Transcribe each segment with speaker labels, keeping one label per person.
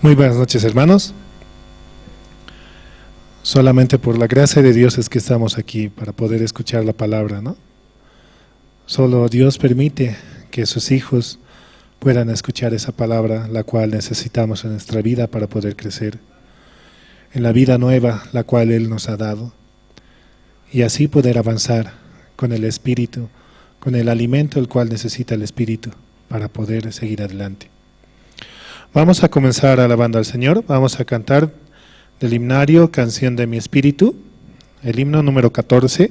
Speaker 1: Muy buenas noches, hermanos. Solamente por la gracia de Dios es que estamos aquí para poder escuchar la palabra, ¿no? Solo Dios permite que sus hijos puedan escuchar esa palabra, la cual necesitamos en nuestra vida para poder crecer, en la vida nueva, la cual Él nos ha dado, y así poder avanzar con el Espíritu, con el alimento el cual necesita el Espíritu para poder seguir adelante. Vamos a comenzar alabando al Señor. Vamos a cantar del himnario Canción de mi Espíritu, el himno número 14.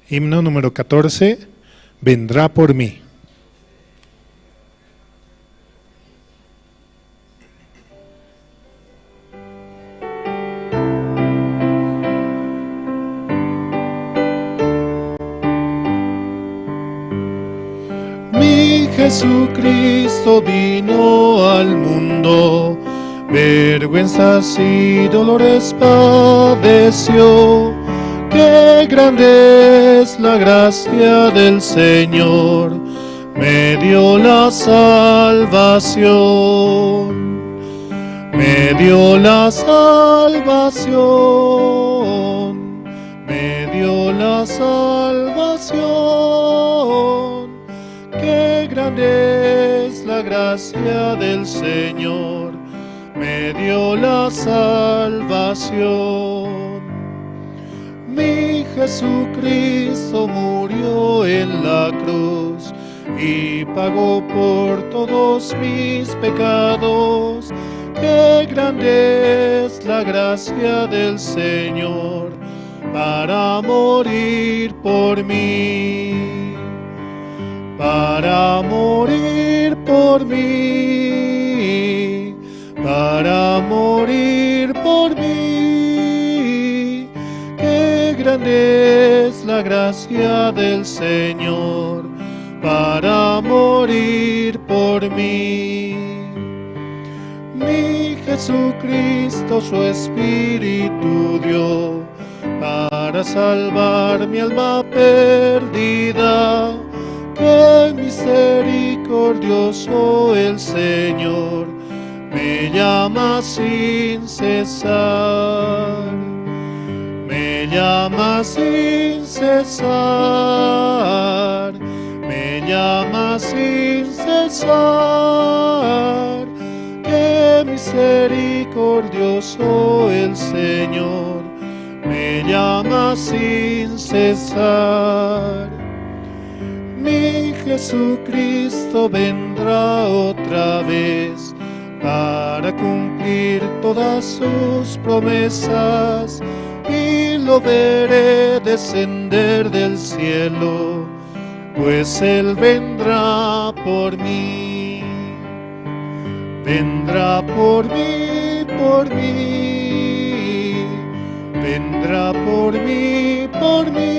Speaker 1: Himno número 14, vendrá por mí.
Speaker 2: Jesucristo vino al mundo, vergüenzas y dolores padeció. Qué grande es la gracia del Señor, me dio la salvación, me dio la salvación, me dio la salvación. Qué grande es la gracia del Señor, me dio la salvación. Mi Jesucristo murió en la cruz y pagó por todos mis pecados. Qué grande es la gracia del Señor para morir por mí. para morir por mí, para morir por mí. Qué grande es la gracia del Señor, para morir por mí. Mi Jesucristo su Espíritu dio para salvar mi alma perdida. Qué misericordioso el Señor, me llama sin cesar, me llama sin cesar, me llama sin cesar. Qué misericordioso el Señor, me llama sin cesar. Mi Jesucristo vendrá otra vez para cumplir todas sus promesas, y lo veré descender del cielo, pues Él vendrá por mí. Vendrá por mí, por mí. Vendrá por mí, por mí.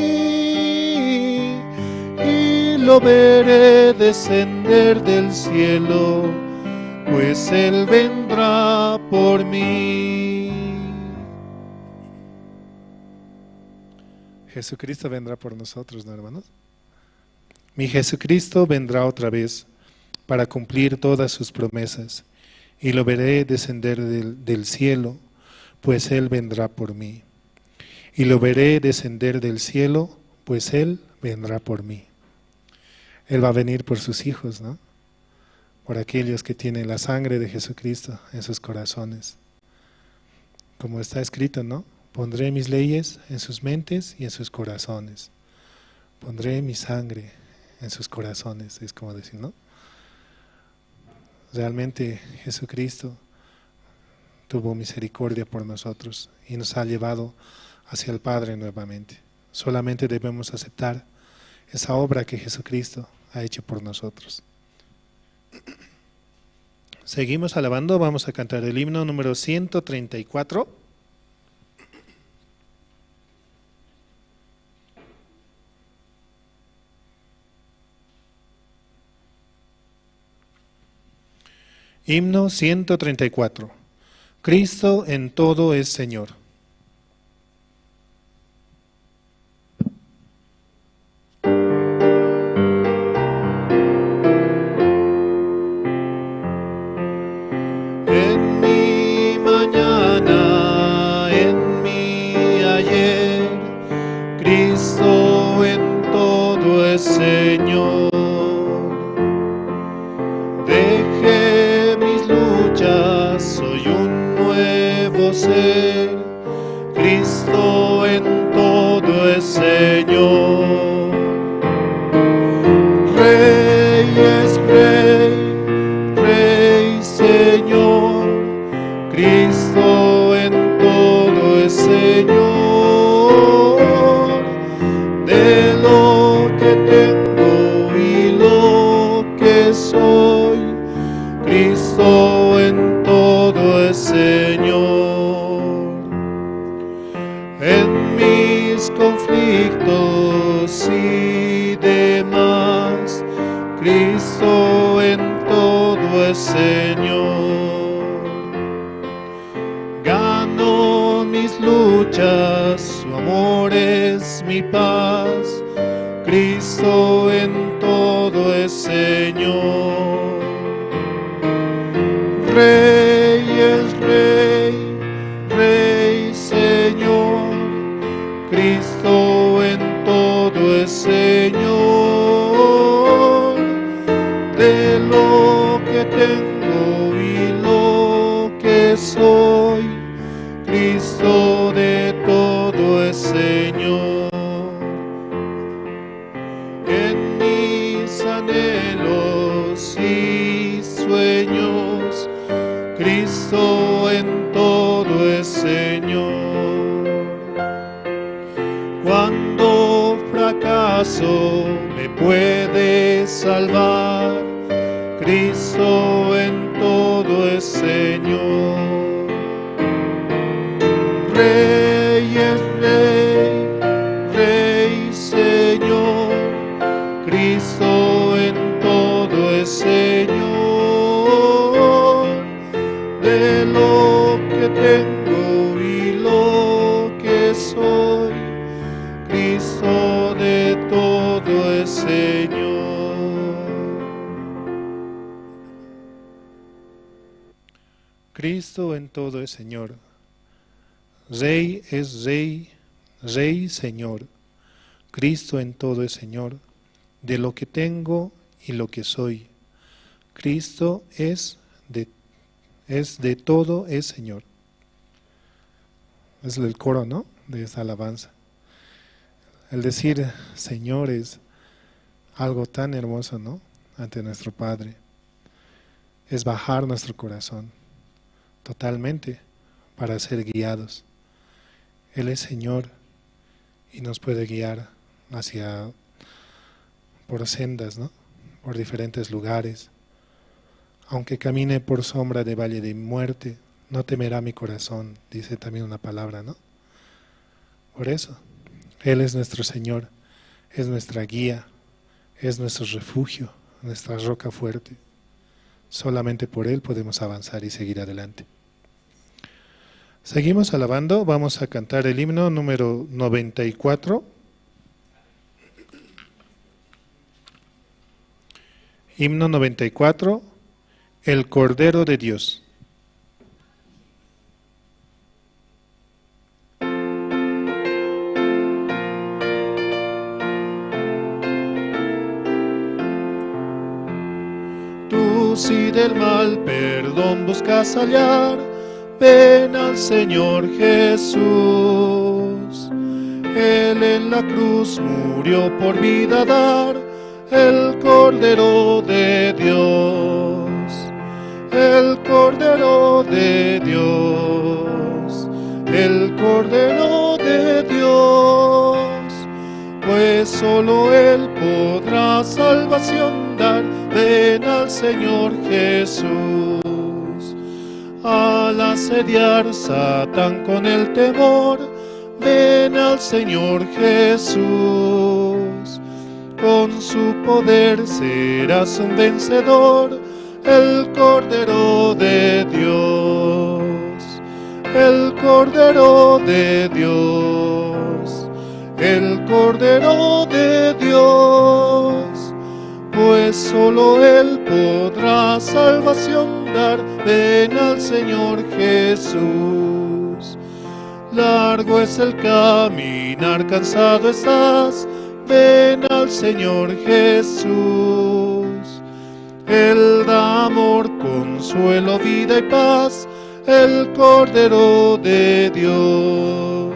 Speaker 2: Y lo veré descender del cielo, pues Él vendrá por mí.
Speaker 1: Jesucristo vendrá por nosotros, ¿no, hermanos? Mi Jesucristo vendrá otra vez para cumplir todas sus promesas, y lo veré descender del cielo, pues Él vendrá por mí. Y lo veré descender del cielo, pues Él vendrá por mí. Él va a venir por sus hijos, ¿no? Por aquellos que tienen la sangre de Jesucristo en sus corazones. Como está escrito, ¿no? Pondré mis leyes en sus mentes y en sus corazones. Pondré mi sangre en sus corazones, es como decir, ¿no? Realmente Jesucristo tuvo misericordia por nosotros y nos ha llevado hacia el Padre nuevamente. Solamente debemos aceptar esa obra que Jesucristo ha hecho por nosotros. Seguimos alabando, vamos a cantar el himno número 134. Himno 134. Cristo en todo es Señor.
Speaker 2: En mi mañana, en mi ayer, Cristo en todo es Señor. Dejé mis luchas, soy un nuevo ser, Cristo en todo es Señor. Rey es Rey, Rey Señor, Cristo en todo es Señor. De lo que tengo y lo que soy, Cristo en todo es Señor. En mis conflictos y demás, Cristo en todo es Señor. Gano mis luchas, su amor es mi paz, Cristo en todo es Señor. Rey es Rey, Rey Señor, Cristo en todo es Señor. De lo que tengo y lo que soy, Cristo de todo es Señor. En mis anhelos y sueños, Cristo en todo es Señor. Cuando fracaso me puede salvar, salvar. Cristo en todo es Señor. Rey es Rey, Rey Señor. Cristo en todo es Señor. De lo que tengo y lo que soy, Cristo de todo es Señor.
Speaker 1: Cristo en todo es Señor. Rey es Rey, Rey Señor. Cristo en todo es Señor. De lo que tengo y lo que soy, Cristo es de todo es Señor. Es el coro, ¿no?, de esta alabanza. El decir Señor es algo tan hermoso, ¿no?, ante nuestro Padre. Es bajar nuestro corazón totalmente para ser guiados. Él es Señor y nos puede guiar por sendas, ¿no?, por diferentes lugares. Aunque camine por sombra de valle de muerte, no temerá mi corazón, dice también una palabra, ¿no? Por eso, Él es nuestro Señor, es nuestra guía, es nuestro refugio, nuestra roca fuerte. Solamente por Él podemos avanzar y seguir adelante. Seguimos alabando, vamos a cantar el himno número 94. Himno 94, el Cordero de Dios.
Speaker 2: Tú si del mal perdón buscas hallar, ven al Señor Jesús. Él en la cruz murió por vida dar, el Cordero de Dios, el Cordero de Dios, el Cordero de Dios, pues solo Él podrá salvación dar. Ven al Señor Jesús. Al asediar Satán con el temor, ven al Señor Jesús. Con su poder serás un vencedor, el Cordero de Dios, el Cordero de Dios, el Cordero de Dios, pues solo Él podrá salvación dar. Ven al Señor Jesús. Largo es el caminar, cansado estás, ven al Señor Jesús. Él da amor, consuelo, vida y paz, el Cordero de Dios,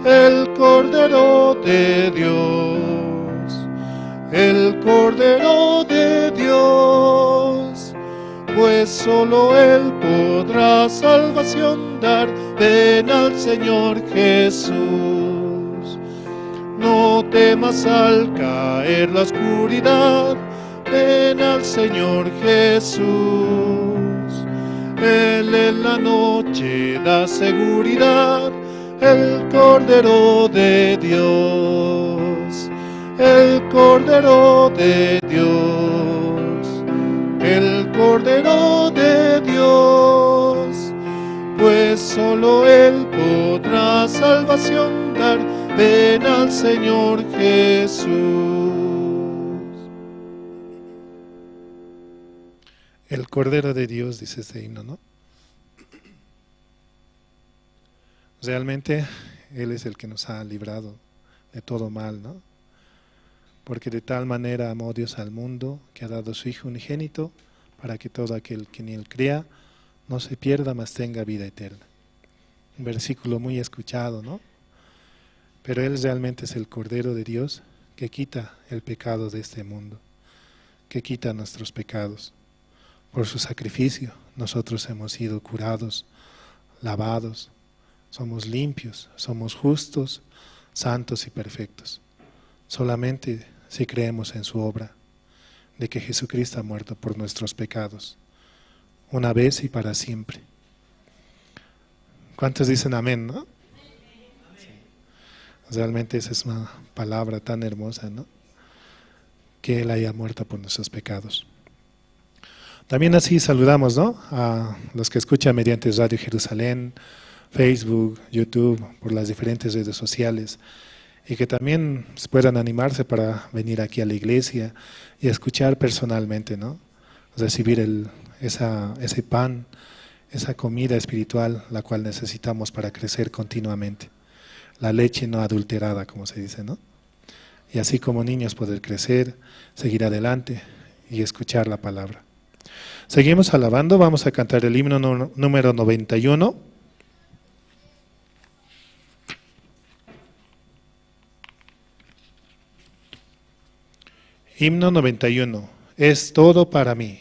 Speaker 2: el Cordero de Dios, el Cordero de Dios, pues solo Él podrá salvación dar. Ven al Señor Jesús. No temas al caer la oscuridad, ven al Señor Jesús. Él en la noche da seguridad, el Cordero de Dios, el Cordero de Dios, el Cordero de Dios, pues solo Él podrá salvación dar. Ven al Señor Jesús.
Speaker 1: El Cordero de Dios, dice este himno, ¿no? Realmente Él es el que nos ha librado de todo mal, ¿no? Porque de tal manera amó Dios al mundo, que ha dado a su Hijo unigénito, para que todo aquel que en Él crea no se pierda, mas tenga vida eterna. Un versículo muy escuchado, ¿no? Pero Él realmente es el Cordero de Dios que quita el pecado de este mundo, que quita nuestros pecados. Por su sacrificio nosotros hemos sido curados, lavados, somos limpios, somos justos, santos y perfectos. Solamente si creemos en su obra. de que Jesucristo ha muerto por nuestros pecados, una vez y para siempre. ¿Cuántos dicen amén, no? Sí. Realmente esa es una palabra tan hermosa, ¿no? Que Él haya muerto por nuestros pecados. También así saludamos, ¿no?, a los que escuchan mediante Radio Jerusalén, Facebook, YouTube, por las diferentes redes sociales, y que también puedan animarse para venir aquí a la iglesia y escuchar personalmente, ¿no? Recibir ese pan, esa comida espiritual, la cual necesitamos para crecer continuamente. La leche no adulterada, como se dice, ¿no? Y así como niños poder crecer, seguir adelante y escuchar la palabra. Seguimos alabando, vamos a cantar el himno número 91. Himno 91, es todo para mí.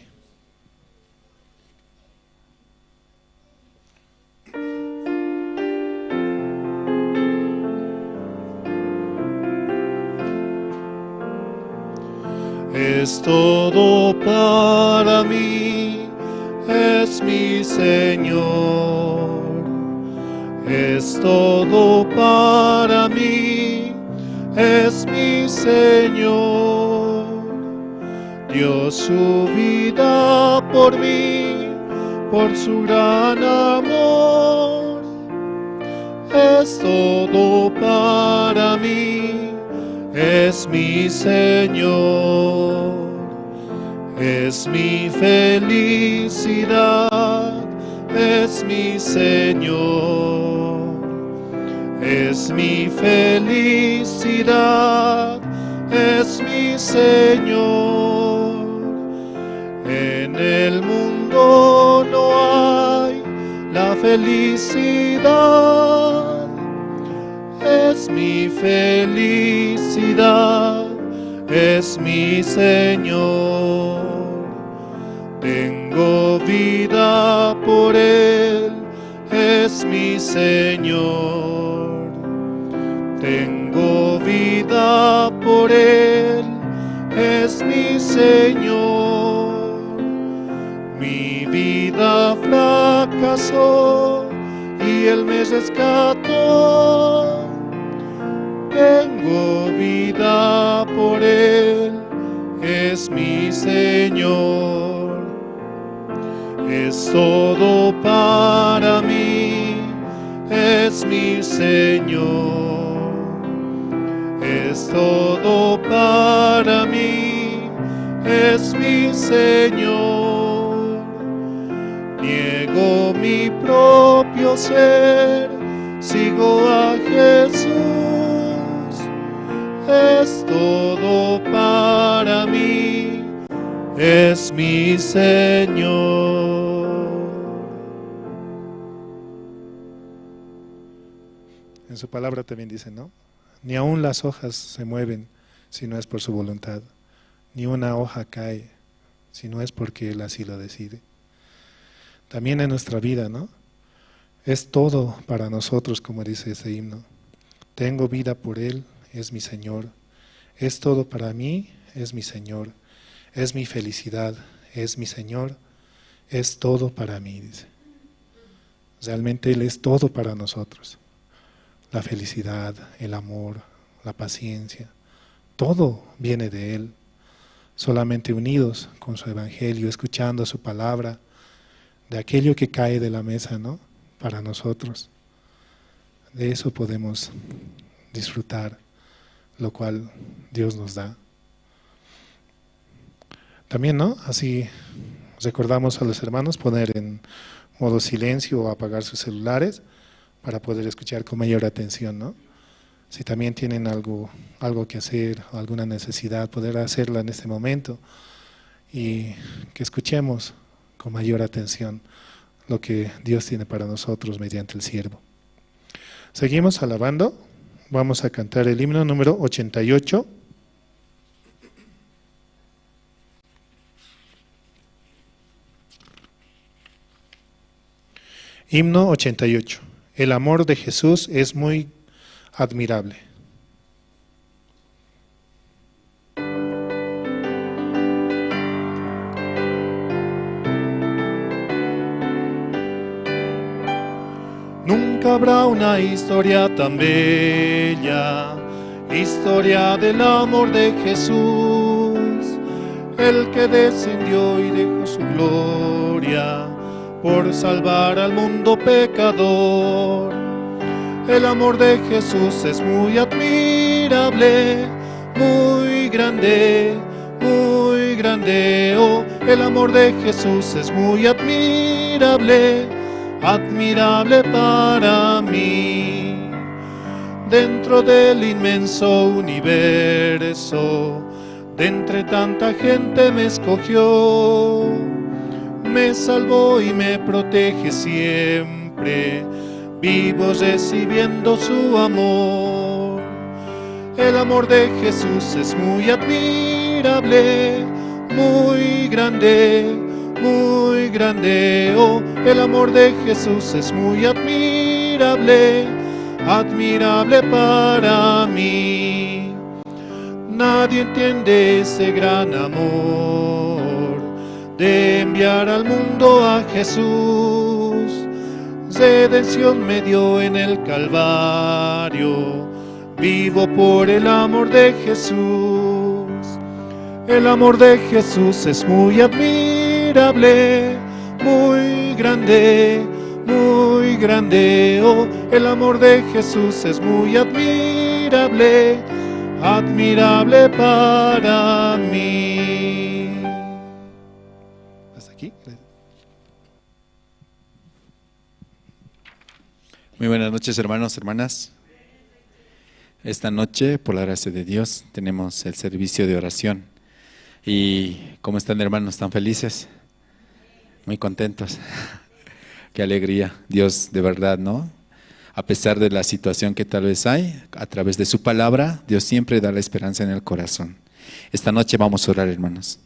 Speaker 2: Es todo para mí, es mi Señor. Es todo para mí, es mi Señor. Dio su vida por mí, por su gran amor. Es todo para mí, es mi Señor. Es mi felicidad, es mi Señor. Es mi felicidad, es mi Señor. En el mundo no hay la felicidad, es mi felicidad, es mi Señor. Tengo vida por Él, es mi Señor. Tengo vida por Él, es mi Señor. Mi vida fracasó y Él me rescató. Tengo vida por Él, es mi Señor. Es todo para mí, es mi Señor. Es todo para mí, es mi Señor. Niego mi propio ser, sigo a Jesús. Es todo para mí, es mi Señor.
Speaker 1: En su palabra también dice, ¿no? Ni aun las hojas se mueven si no es por su voluntad, ni una hoja cae si no es porque Él así lo decide. También en nuestra vida, ¿no? Es todo para nosotros, como dice ese himno. Tengo vida por Él, es mi Señor. Es todo para mí, es mi Señor. Es mi felicidad, es mi Señor. Es todo para mí, dice. Realmente Él es todo para nosotros. La felicidad, el amor, la paciencia, todo viene de Él. Solamente unidos con su Evangelio, escuchando su palabra, de aquello que cae de la mesa, ¿no?, para nosotros. De eso podemos disfrutar, lo cual Dios nos da. También, ¿no?, así recordamos a los hermanos poner en modo silencio o apagar sus celulares para poder escuchar con mayor atención, ¿no? Si también tienen algo que hacer, alguna necesidad, poder hacerla en este momento y que escuchemos con mayor atención lo que Dios tiene para nosotros mediante el siervo. Seguimos alabando, vamos a cantar el himno número 88. Himno 88. El amor de Jesús es muy admirable.
Speaker 2: Nunca habrá una historia tan bella, historia del amor de Jesús, el que descendió y dejó su gloria por salvar al mundo pecador. El amor de Jesús es muy admirable, muy grande, muy grande. Oh, el amor de Jesús es muy admirable, admirable para mí. Dentro del inmenso universo, de entre tanta gente me escogió, me salvó y me protege siempre, vivo recibiendo su amor. El amor de Jesús es muy admirable, muy grande, muy grande. Oh, el amor de Jesús es muy admirable, admirable para mí. Nadie entiende ese gran amor de enviar al mundo a Jesús. Redención me dio en el Calvario, vivo por el amor de Jesús. El amor de Jesús es muy admirable, muy grande, muy grande. Oh, el amor de Jesús es muy admirable, admirable para mí.
Speaker 1: Hasta aquí.
Speaker 3: Muy buenas noches, hermanos, hermanas. Esta noche, por la gracia de Dios, tenemos el servicio de oración. ¿Y cómo están, hermanos? ¿Están felices? Muy contentos. Qué alegría. Dios, de verdad, ¿no? A pesar de la situación que tal vez hay, a través de su palabra, Dios siempre da la esperanza en el corazón. Esta noche vamos a orar, hermanos.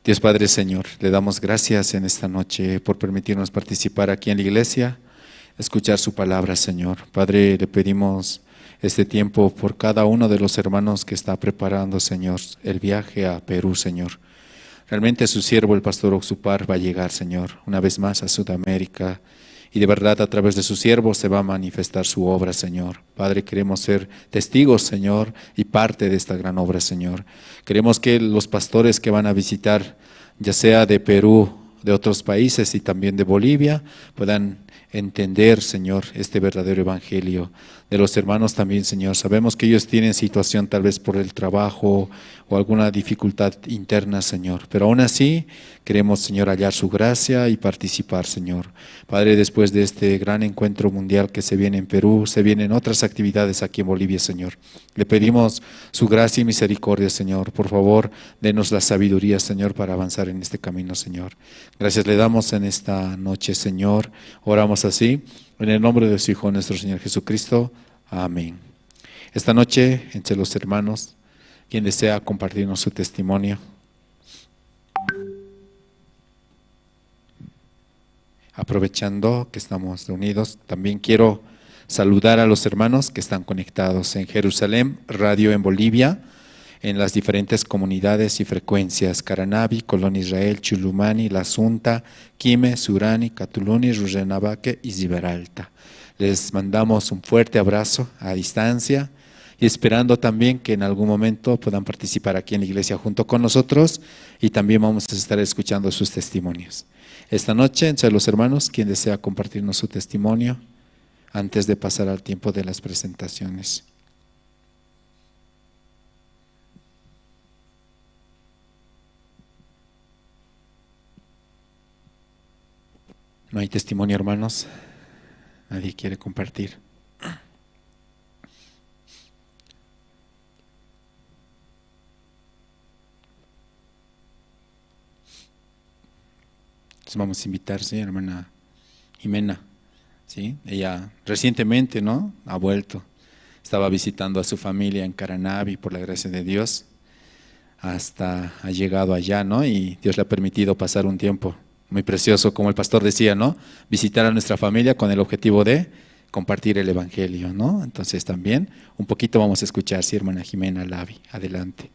Speaker 3: Dios Padre, Señor, le damos gracias en esta noche por permitirnos participar aquí en la iglesia, escuchar su palabra, Señor. Padre, le pedimos este tiempo por cada uno de los hermanos que está preparando, Señor, el viaje a Perú, Señor. Realmente su siervo, el pastor Oxupar, va a llegar, Señor, una vez más a Sudamérica. Y de verdad, a través de su siervo se va a manifestar su obra, Señor. Padre, queremos ser testigos, Señor, y parte de esta gran obra, Señor. Queremos que los pastores que van a visitar, ya sea de Perú, de otros países y también de Bolivia, puedan entender, Señor, este verdadero evangelio. De los hermanos también, Señor, sabemos que ellos tienen situación tal vez por el trabajo o alguna dificultad interna, Señor, pero aún así queremos, Señor, hallar su gracia y participar, Señor. Padre, después de este gran encuentro mundial que se viene en Perú, se vienen otras actividades aquí en Bolivia, Señor. Le pedimos su gracia y misericordia, Señor. Por favor, denos la sabiduría, Señor, para avanzar en este camino, Señor. Gracias le damos en esta noche, Señor. Oramos así, en el nombre de su Hijo, nuestro Señor Jesucristo. Amén. Esta noche, entre los hermanos, quien desea compartirnos su testimonio. Aprovechando que estamos reunidos, también quiero saludar a los hermanos que están conectados en Jerusalén, radio en Bolivia, en las diferentes comunidades y frecuencias: Caranavi, Colón Israel, Chulumani, La Sunta, Quime, Surani, Catuluni, Rurrenabaque y Ziberalta. Les mandamos un fuerte abrazo a distancia y esperando también que en algún momento puedan participar aquí en la iglesia junto con nosotros, y también vamos a estar escuchando sus testimonios. Esta noche, entre los hermanos, quien desea compartirnos su testimonio antes de pasar al tiempo de las presentaciones. ¿No hay testimonio, hermanos? ¿Nadie quiere compartir? Entonces vamos a invitar, ¿sí?, a la hermana Jimena, ¿sí? Ella recientemente, ¿no?, ha vuelto. Estaba visitando a su familia en Caranavi, por la gracia de Dios. Hasta ha llegado allá, ¿no? Y Dios le ha permitido pasar un tiempo muy precioso, como el pastor decía, ¿no? Visitar a nuestra familia con el objetivo de compartir el evangelio, ¿no? Entonces también un poquito vamos a escuchar, sí, hermana Jimena Lavi, adelante.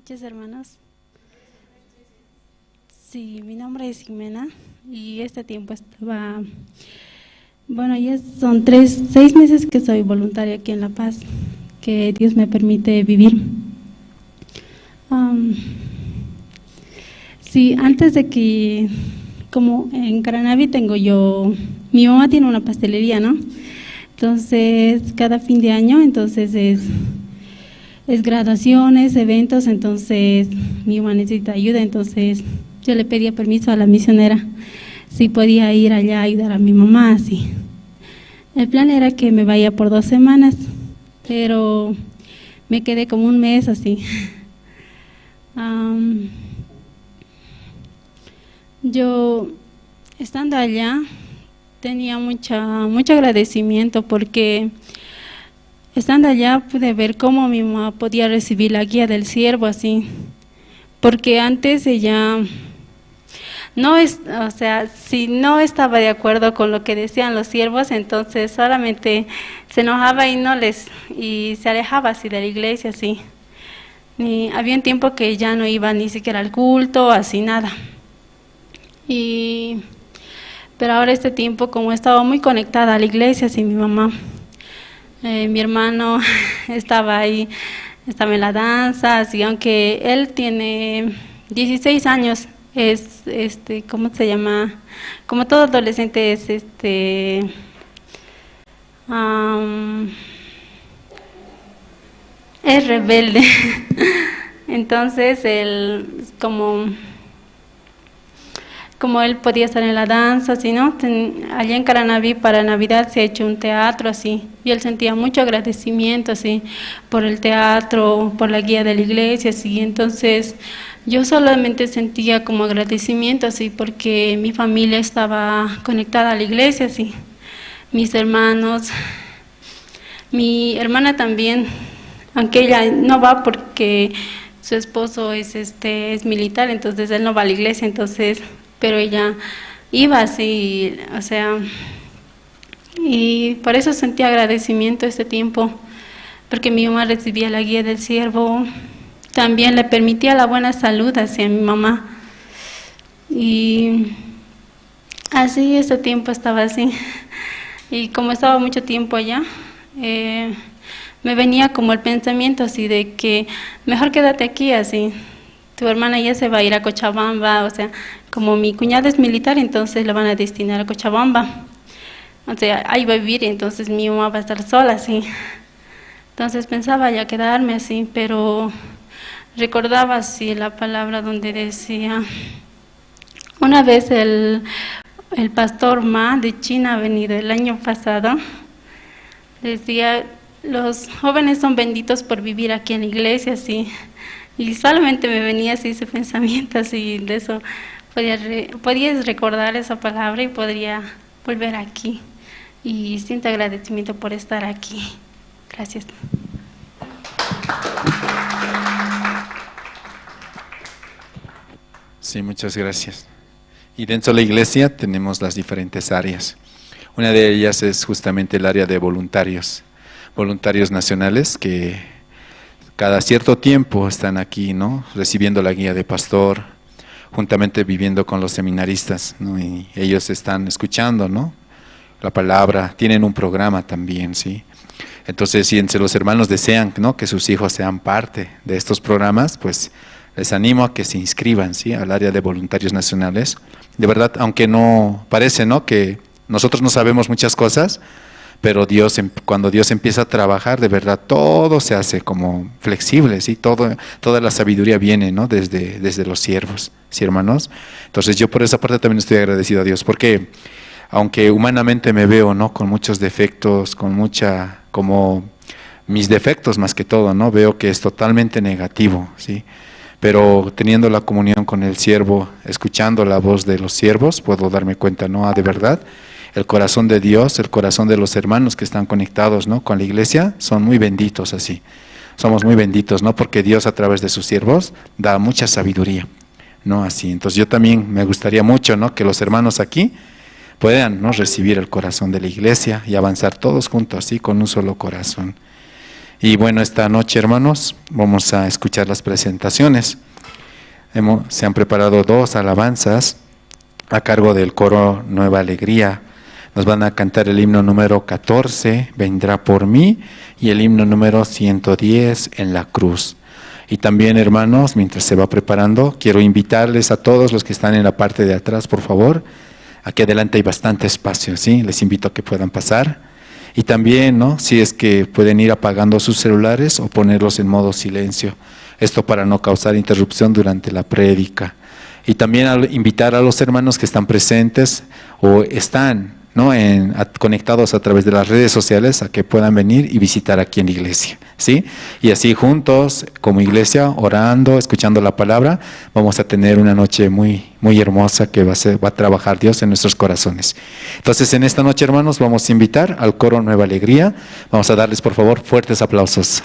Speaker 4: noches, hermanos. Sí, mi nombre es Jimena y este tiempo estaba, bueno, ya son 6 meses que soy voluntaria aquí en La Paz, que Dios me permite vivir. Sí, antes de que, como en Caranavi tengo yo, mi mamá tiene una pastelería, ¿no? Entonces, cada fin de año, entonces es graduaciones, eventos, entonces mi mamá necesita ayuda, entonces yo le pedía permiso a la misionera si podía ir allá a ayudar a mi mamá, así. El plan era que me vaya por 2 semanas, pero me quedé como un mes así. Yo, estando allá, tenía mucho agradecimiento porque estando allá pude ver cómo mi mamá podía recibir la guía del siervo así, porque antes ella o sea, si no estaba de acuerdo con lo que decían los siervos, entonces solamente se enojaba y se alejaba así de la iglesia así. Había un tiempo que ya no iba ni siquiera al culto, así nada. Pero ahora este tiempo, como estaba muy conectada a la iglesia, así mi mamá, mi hermano estaba ahí, estaba en la danza, así, aunque él tiene 16 años, es, ¿cómo se llama? Como todo adolescente es, es rebelde. Entonces, él, como él podía estar en la danza, así, ¿no? Allá en Caranavi para Navidad se ha hecho un teatro, así, y él sentía mucho agradecimiento, así, por el teatro, por la guía de la iglesia, así. Entonces yo solamente sentía como agradecimiento, así, porque mi familia estaba conectada a la iglesia, así, mis hermanos, mi hermana también, aunque ella no va porque su esposo es militar, entonces él no va a la iglesia, entonces, pero ella iba así, o sea, y por eso sentí agradecimiento este tiempo, porque mi mamá recibía la guía del siervo, también le permitía la buena salud hacia mi mamá, y así este tiempo estaba así, y como estaba mucho tiempo allá, me venía como el pensamiento así de que mejor quédate aquí así, tu hermana ya se va a ir a Cochabamba, o sea, como mi cuñada es militar, entonces la van a destinar a Cochabamba, o sea, ahí va a vivir, entonces mi mamá va a estar sola así. Entonces pensaba ya quedarme así, pero recordaba así la palabra donde decía, una vez el pastor Ma de China ha venido el año pasado, decía, los jóvenes son benditos por vivir aquí en la iglesia, así. Y solamente me venía así ese pensamiento, así de eso. Podías recordar esa palabra y podría volver aquí. Y siento agradecimiento por estar aquí. Gracias.
Speaker 3: Sí, muchas gracias. Y dentro de la iglesia tenemos las diferentes áreas. Una de ellas es justamente el área de voluntarios nacionales que cada cierto tiempo están aquí, ¿no? Recibiendo la guía de pastor, juntamente viviendo con los seminaristas, ¿no? Y ellos están escuchando, ¿no? La palabra, tienen un programa también, ¿sí? Entonces, si entre los hermanos desean, ¿no?, que sus hijos sean parte de estos programas, pues les animo a que se inscriban, ¿sí?, al área de voluntarios nacionales. De verdad, aunque no parece, ¿no?, que nosotros no sabemos muchas cosas, pero cuando Dios empieza a trabajar, de verdad todo se hace como flexible, ¿sí? Toda la sabiduría viene, ¿no?, desde los siervos, ¿sí, hermanos? Entonces yo por esa parte también estoy agradecido a Dios, porque aunque humanamente me veo, ¿no?, con muchos defectos, como mis defectos más que todo, ¿no?, veo que es totalmente negativo, ¿sí? Pero teniendo la comunión con el siervo, escuchando la voz de los siervos, puedo darme cuenta, ¿no?, de verdad, el corazón de Dios, el corazón de los hermanos que están conectados, ¿no?, con la iglesia, son muy benditos así. Somos muy benditos, ¿no?, porque Dios a través de sus siervos da mucha sabiduría, ¿no?, así. Entonces yo también me gustaría mucho, ¿no?, que los hermanos aquí puedan, ¿no?, recibir el corazón de la iglesia y avanzar todos juntos así con un solo corazón. Y bueno, esta noche, hermanos, vamos a escuchar las presentaciones. Se han preparado 2 alabanzas a cargo del coro Nueva Alegría. Nos van a cantar el himno número 14, Vendrá por mí, y el himno número 110, En la cruz. Y también, hermanos, mientras se va preparando, quiero invitarles a todos los que están en la parte de atrás, por favor. Aquí adelante hay bastante espacio, ¿sí? Les invito a que puedan pasar. Y también, ¿no?, si es que pueden ir apagando sus celulares o ponerlos en modo silencio. Esto para no causar interrupción durante la prédica. Y también invitar a los hermanos que están presentes o están, ¿no?, conectados a través de las redes sociales, a que puedan venir y visitar aquí en la iglesia, ¿sí? Y así juntos, como iglesia, orando, escuchando la palabra, vamos a tener una noche muy, muy hermosa que va a trabajar Dios en nuestros corazones. Entonces, en esta noche, hermanos, vamos a invitar al coro Nueva Alegría. Vamos a darles, por favor, fuertes aplausos.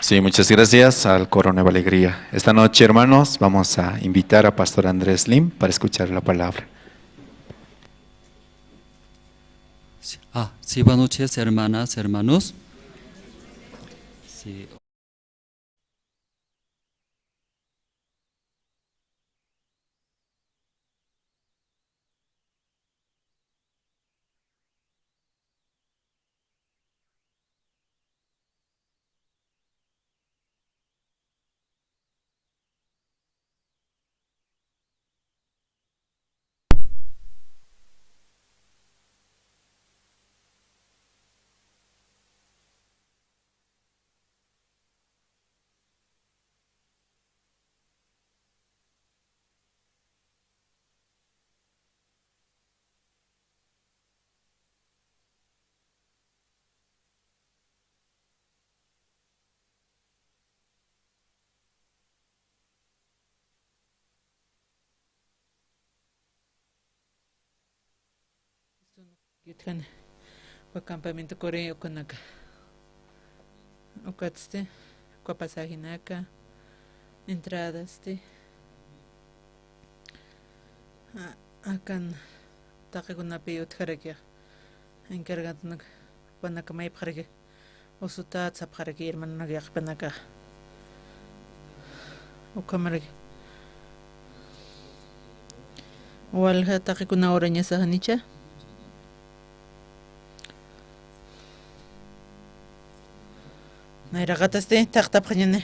Speaker 3: Sí, muchas gracias al Coro Nueva Alegría. Esta noche, hermanos, vamos a invitar a Pastor Andrés Lim para escuchar la palabra.
Speaker 5: Sí, buenas noches, hermanas, hermanos. Sí.
Speaker 6: Yutkan wa campamento coreo conaka ukatsте kwa pasahinaka entradaste akan taqikunapi utjaraki encargadonak panaka maypjaraki usuta tsapjaraki hermanonak yaqpanaka ukamaraki walha taqikuna oraña sahanicha Nairaqataste taqtapqañane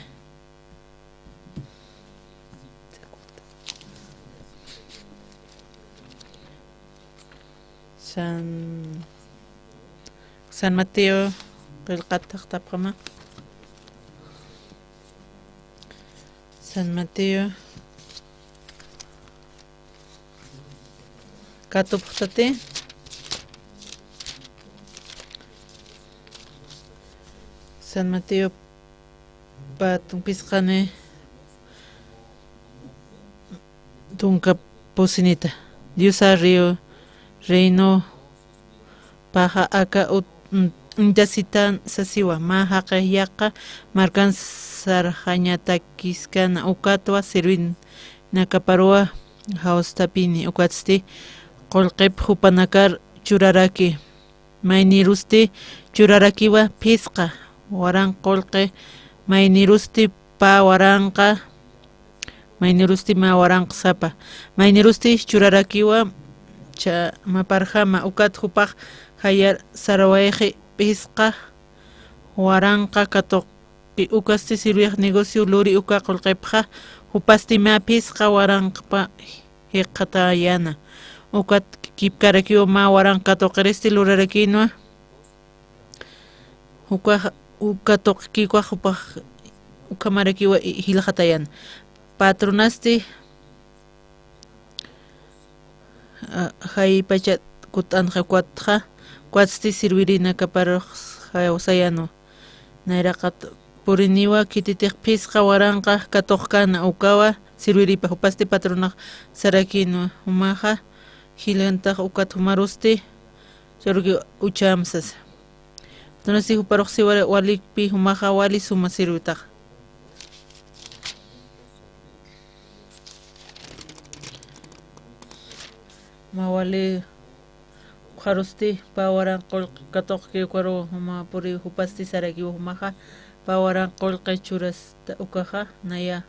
Speaker 6: San Mateo qillqat taqtapqama San Mateo katupqtate San Mateo patun pisqane tunka pusinita Diosa río reino paja aka untasitan sasiwa mahaqa yaqa markan sarjañatakiskana ukatwa servin nakaparua haustapini ukatsti qolqip hupanakar churaraki maynirusti churarakiwa pisqa waran qolqe maynirusti pa waranqa maynirusti ma waranqa sapa maynirusti churarakiwa cha maparjama ukat hupaq hayar sarawayqi pisqa waranqa katoqpi ukasti sirviaq negocio luri uka qolqipqa hupasti ma pisqa waranqa hiqata yana ukat kipkarakiwa ma waranqa toqiristi lurarakinwa ukatoqkikwa hupaq ukamarakiwa hilqatayan patronasti hay pacha kutanqa kuatqa kuatsti sirvirina kaparuq sayano nayraqa puriniwa kititiq pisqa waranqa katoqkana ukawa sirviripa hupasti patronaq sarakinwa humaqa hilantaq ukat humarusti charuki uchamsas Tonasi huparuq walikpi humaqa wali suma sirvitaq mawali qarusti pawaran qolqi katoqki ukwaru huma puri hupasti sarakiwa humaqa pawaran qolqi churasta ukaqa naya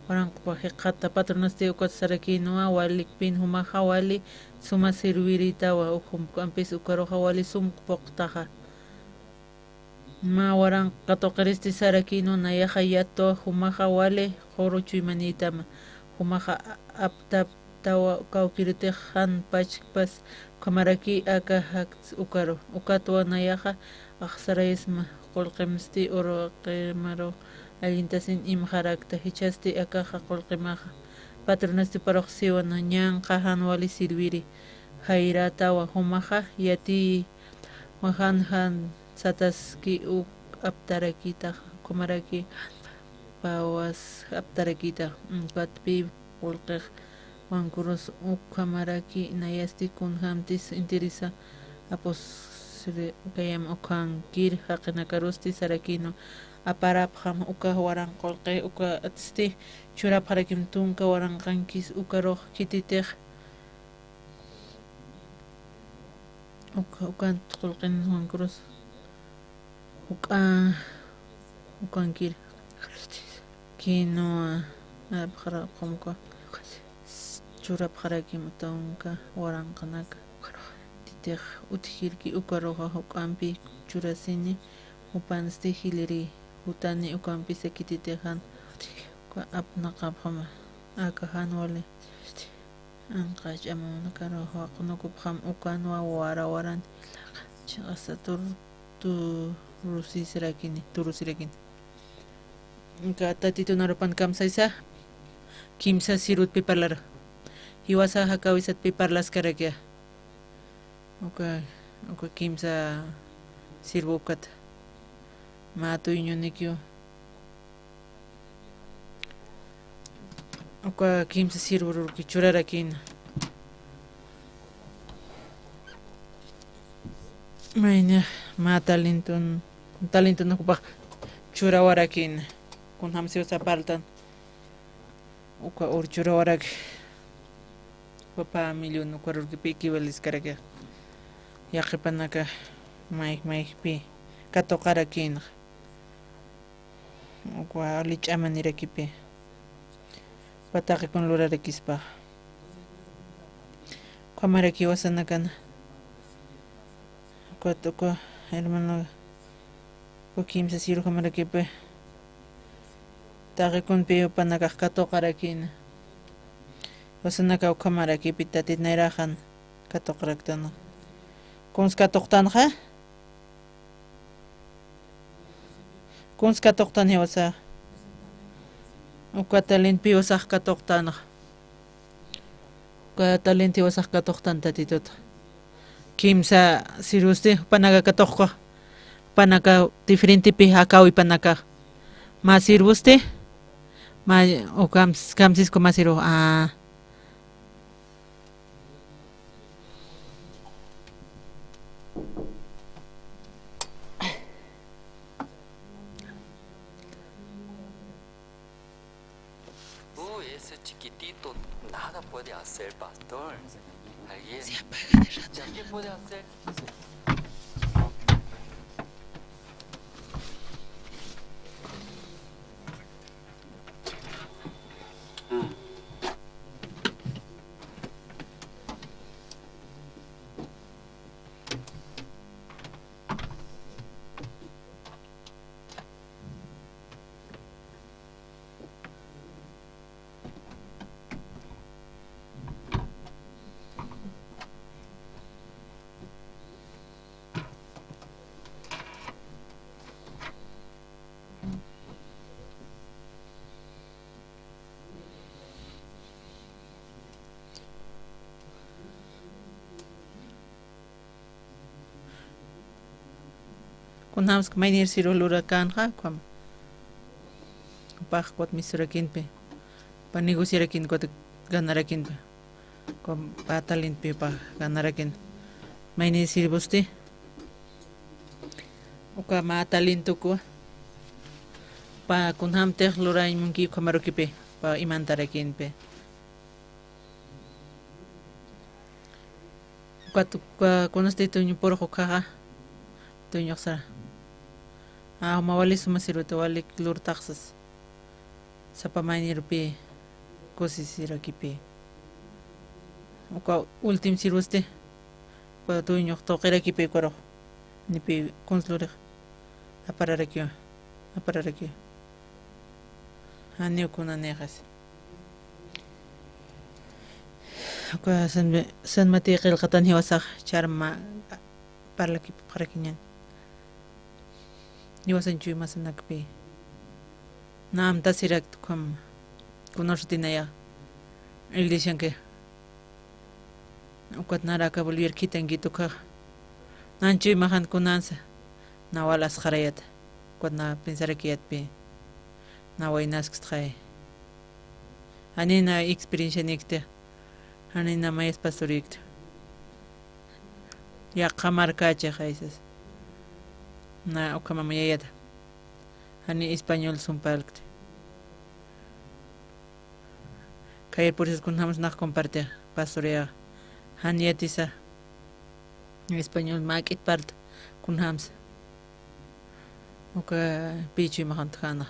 Speaker 6: waranqa hiqata patronasti ukat sarakinuwa walikpin humaqa wali suma sirviritawa humkampis ukwaruqa wali sumpuqtaqa ma waranqa katoqiristi sarakinu nayaqa yato humaqa wali quru chuymanitama humaqa aptap tawa kawkirutiq han pachpas kamaraki aka hakt ukaru ukatwa nayaqa aqsarayisma qolqimasti urqimaro allintasin imharakta hichasti akaqa qolqimaqa patronasti paruq siwana ñanqa han wali sirviri hayratawa humaqa yati wahan han sataski aptarakita kumaraki pawas aptarakita patpi qolqiq wankurus ukamaraki nayasti kunhamtis interesa apos Sede ukayam ukan kir haqina karusti sarakino aparap ham uka waran kolqe uka atsti churap harakim tunka waran kankis uka roh kititeh ukan kolqin Juan Cruz ukan kir kino abkhara qomka churap harakim tunka waran kanaka titeh uthirki uka roha ukampi churasini upansti hileri utani ukampi sekititehan ka apnaqaphama akahan wale anqach amuna karoha qunukubham ukanwa waran chaqasatur turusirakini ka tatito narupan kamsaysa kimsa sirutpi parlar hiwasa hakawisatpi parlas karakya uka kimsa sirvukat matuyñunikyu uka kimsa sirvururki churarakina mayna talintun nakupaq churawarakina kunham siwasa partan uka churawaraki papa millón uka rurkipi equivalis karakya yaqipanaka maypi katoqarakina uka lich'amanirakipi pataqi kun lurarakispa qamaraki wasanakana uka hermano kimsa siru qamarakipi taqi kunpi upanakaq katoqarakina wasanaka uqamarakipi tatinayraqan katoqaraktana kunska toqtanqa kunska toqtan hiwasa uka talentpi wasaq katoqtanqa uka talenti wasaq katoqtan tatituta kimsa sirusti panaka katoqqa panaka diferentepi hakawi panaka ma sirvusti ma kamsisku ma siru
Speaker 5: ese chiquitito nada puede hacer, pastor. Alguien, ¿qué puede hacer?
Speaker 6: kunhams kmaynir siru lurakanqa kwam paqquat misurakinpi pa negociarakin kwat ganarakinpi kwam pa talentpi pa ganarakin maynir sirvusti uka ma talentuku pa kunhamtej luraymunki qamarukipi pa imantarakinpi uka kunasti tuñu purqu qaqa tuñuqsara mawali sumasiruta walik lurtaqsas sapamanirpi kusisirakipi uka ultim sirvusti pa tuñuq toqirakipi kuruq nipi kunsluriq apararakiwa aniukuna neqas uka San Mateo qillqatan hiwasaq charma parlakipi qarakiñan niwasanchu masanakpi namta siraktu kam kunortinaya iglesianke ukat naraka volver kitankitu kaq nanchu imahan kunansa nawalas qarayata ukat na pensarakiyatpi nawaynasqtaqay anina experiencia nikte anina mayas pastorikta ya qamarkache jaisas na ukamama yayata hani español sumpalkte kayer por eso kunhamos nak compartir pastorea hani yatisa español makit part kunhams uka pichi mahantkhana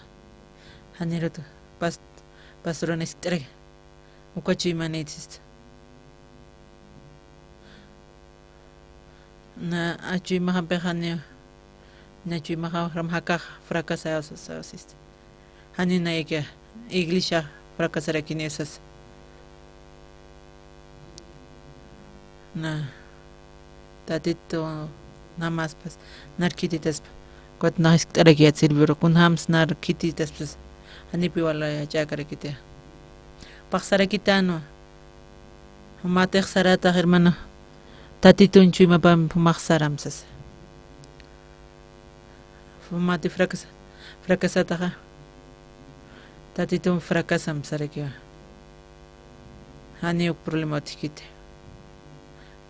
Speaker 6: hani rot pastoranes tere uka chimanetist na achi mahapehani na chi mahram hakah fracasados asist hani na eke iglesia fracasara kinesas na tatito namas pas narkititas kot nas taragiat silvero kun hams narkititas pas hani piwala chakara kite paksara kitano mater sarata hermano tatito nchima pam pumaksaramsas fumati fracasata tatito fracasam sarekia hani ok problematikite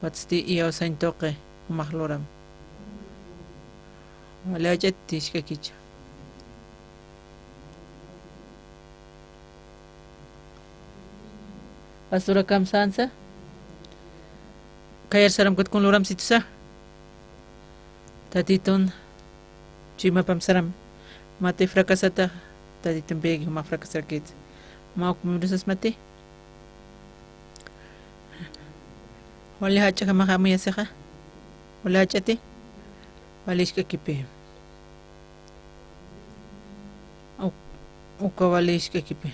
Speaker 6: what's the io saintoke mahloram wala jetti shkakich pastora kam sansa kayer saram kot kun loram situsa tatiton chima pam saram mate fracasata tatiton begi ma fracasar kit ma kumudusas mate wala hacha kama kami yasaka wala hachati walish ka kipi uka walish ka kipi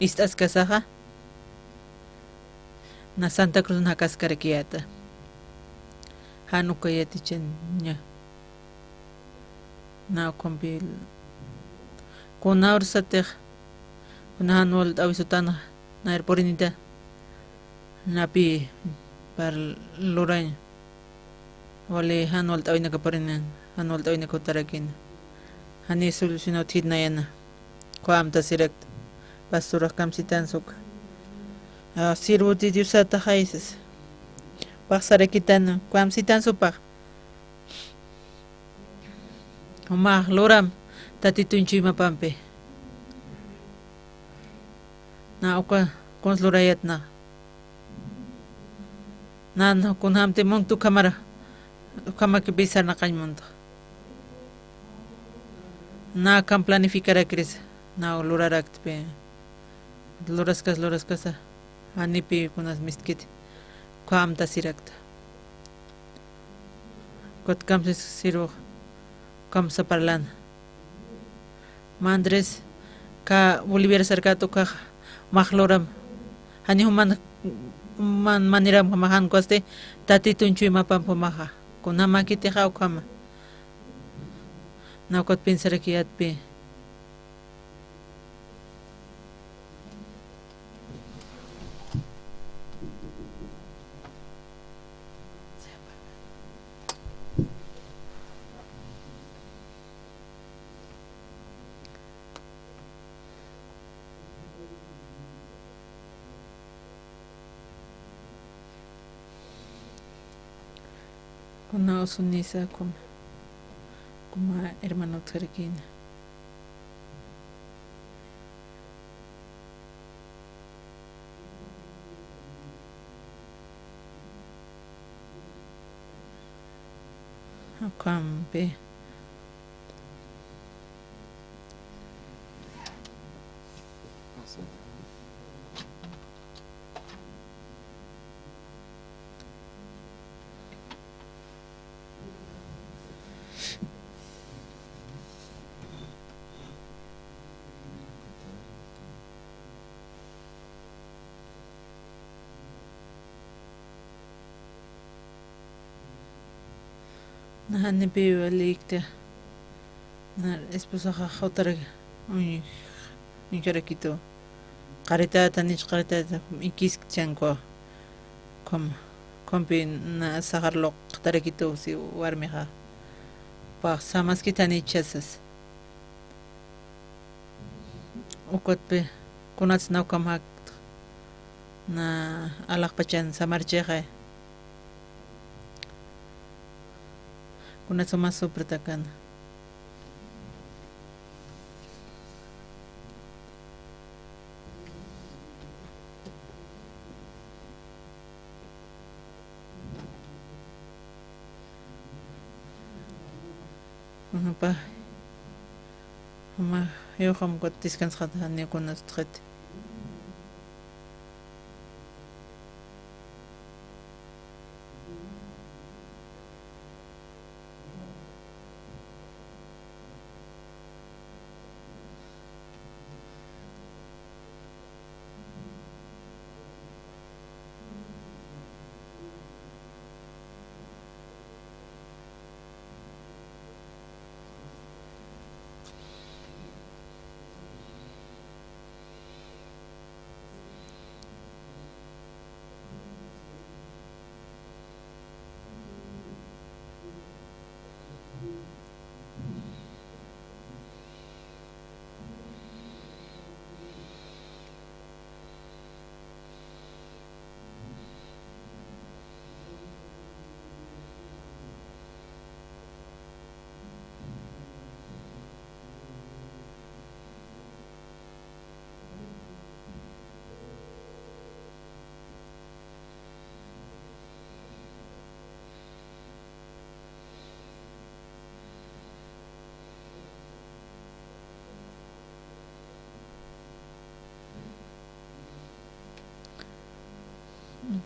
Speaker 6: istas kasaha na Santa Cruz na kaskarakiata hanuka yati chenya na kombil kunaur sateh kunahanwal awisutana na erporinita napi par lorañ wale hanwal tawina kaparinan hanwal tawina kotarakin hani soluciono tidnayana kwam tasirekt pastora kamsitan suk sirvo de Dios ata jaises paksara kitano kwam sitan supak omah loram tatitunchi mapampe na oka konslorayat na nan kunhamte montu kamara kama que pisar na cañmonto na kam planificar acres na lorarak pe loraskas anipi kunas mistkit kam tasirakta kot kam sirvo kam saparlan mandres ka Bolivia cercato ka mahloram hani human maniram kamahan koste tatitun chui mapam pumaha kunama kiti kau kama na kot pensar kiat pe kuna usunisa kuma hermano Tarikin akampe Nahani piwa likte na esposa khotara un karakito qarita tanich qarita ikis chanko kompi na sagarlo tarakito si warmiha pa samas kitani chasas ukotpe kunats na kamak na alak pachan samarchehe kunaso mas supratakana. Pa ma yo ham got descansar hani kunas tret.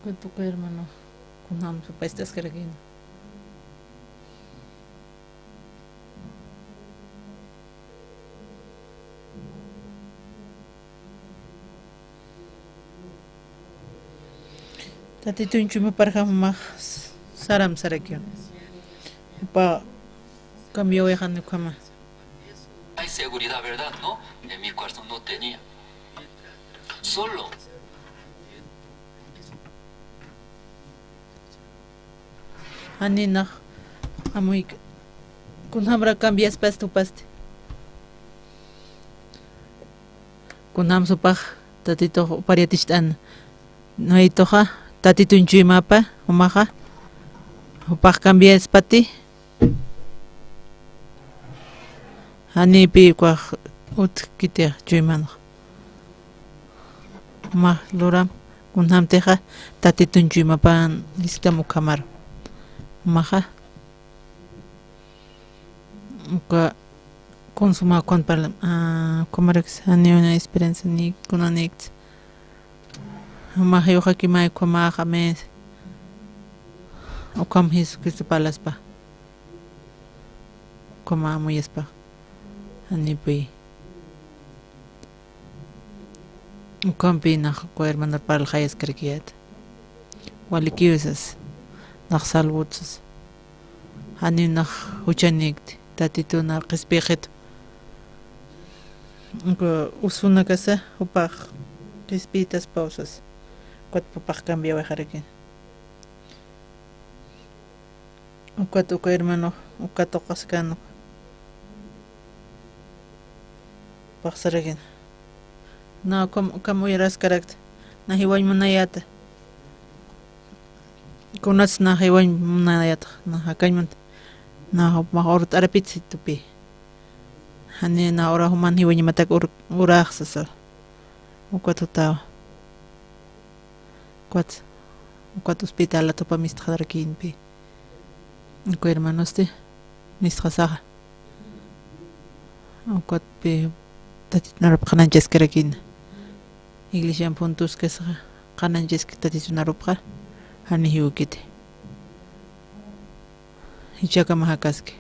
Speaker 6: Cuento que hermano, con ham su pestas que regin. Tati tu inchuma para mah saram sarakyo. Pa cambio dejando cama.
Speaker 5: Hay seguridad, ¿verdad? ¿No? En mi cuarto no tenía. Solo.
Speaker 6: Anina amuik kun hamra cambias pastu paste kun ham supaj tatito pariatishtan noitoja tatito inchimapa umaja upaj cambias pati ani pi kwa ut kite chuimano ma loram kun ham teja tatito inchimapa istamo kamar maja ka consuma con para comerex ani una esperanza ni con anex maja yo aquí mai con maja mes o com his que palas pa como muy espa ani pi o combina con hermano para el hayes crequiet walikiusas nach salwuts hani nach huchanik tatito na qisbiqit ko usuna casa upaq qispitas pausas kwat papaq cambiaba jarakin ukat uka hermano ukat oqascano paqsarakin na como eras caracta na hiwañ munayata kunats na hiwañ munayata na hakañmanta na mejor arapitsi tupi hani na ora human hiwañ matak uraqsasa ukwatutawa ukwat hospital atopa mistqadarkinpi uko hermanoste mistqasaqa ukwatpi tatit qananchaskarakin iglesia puntos kasqa qananchask tatitunarupqa hani hiwkite hichaka mahakaski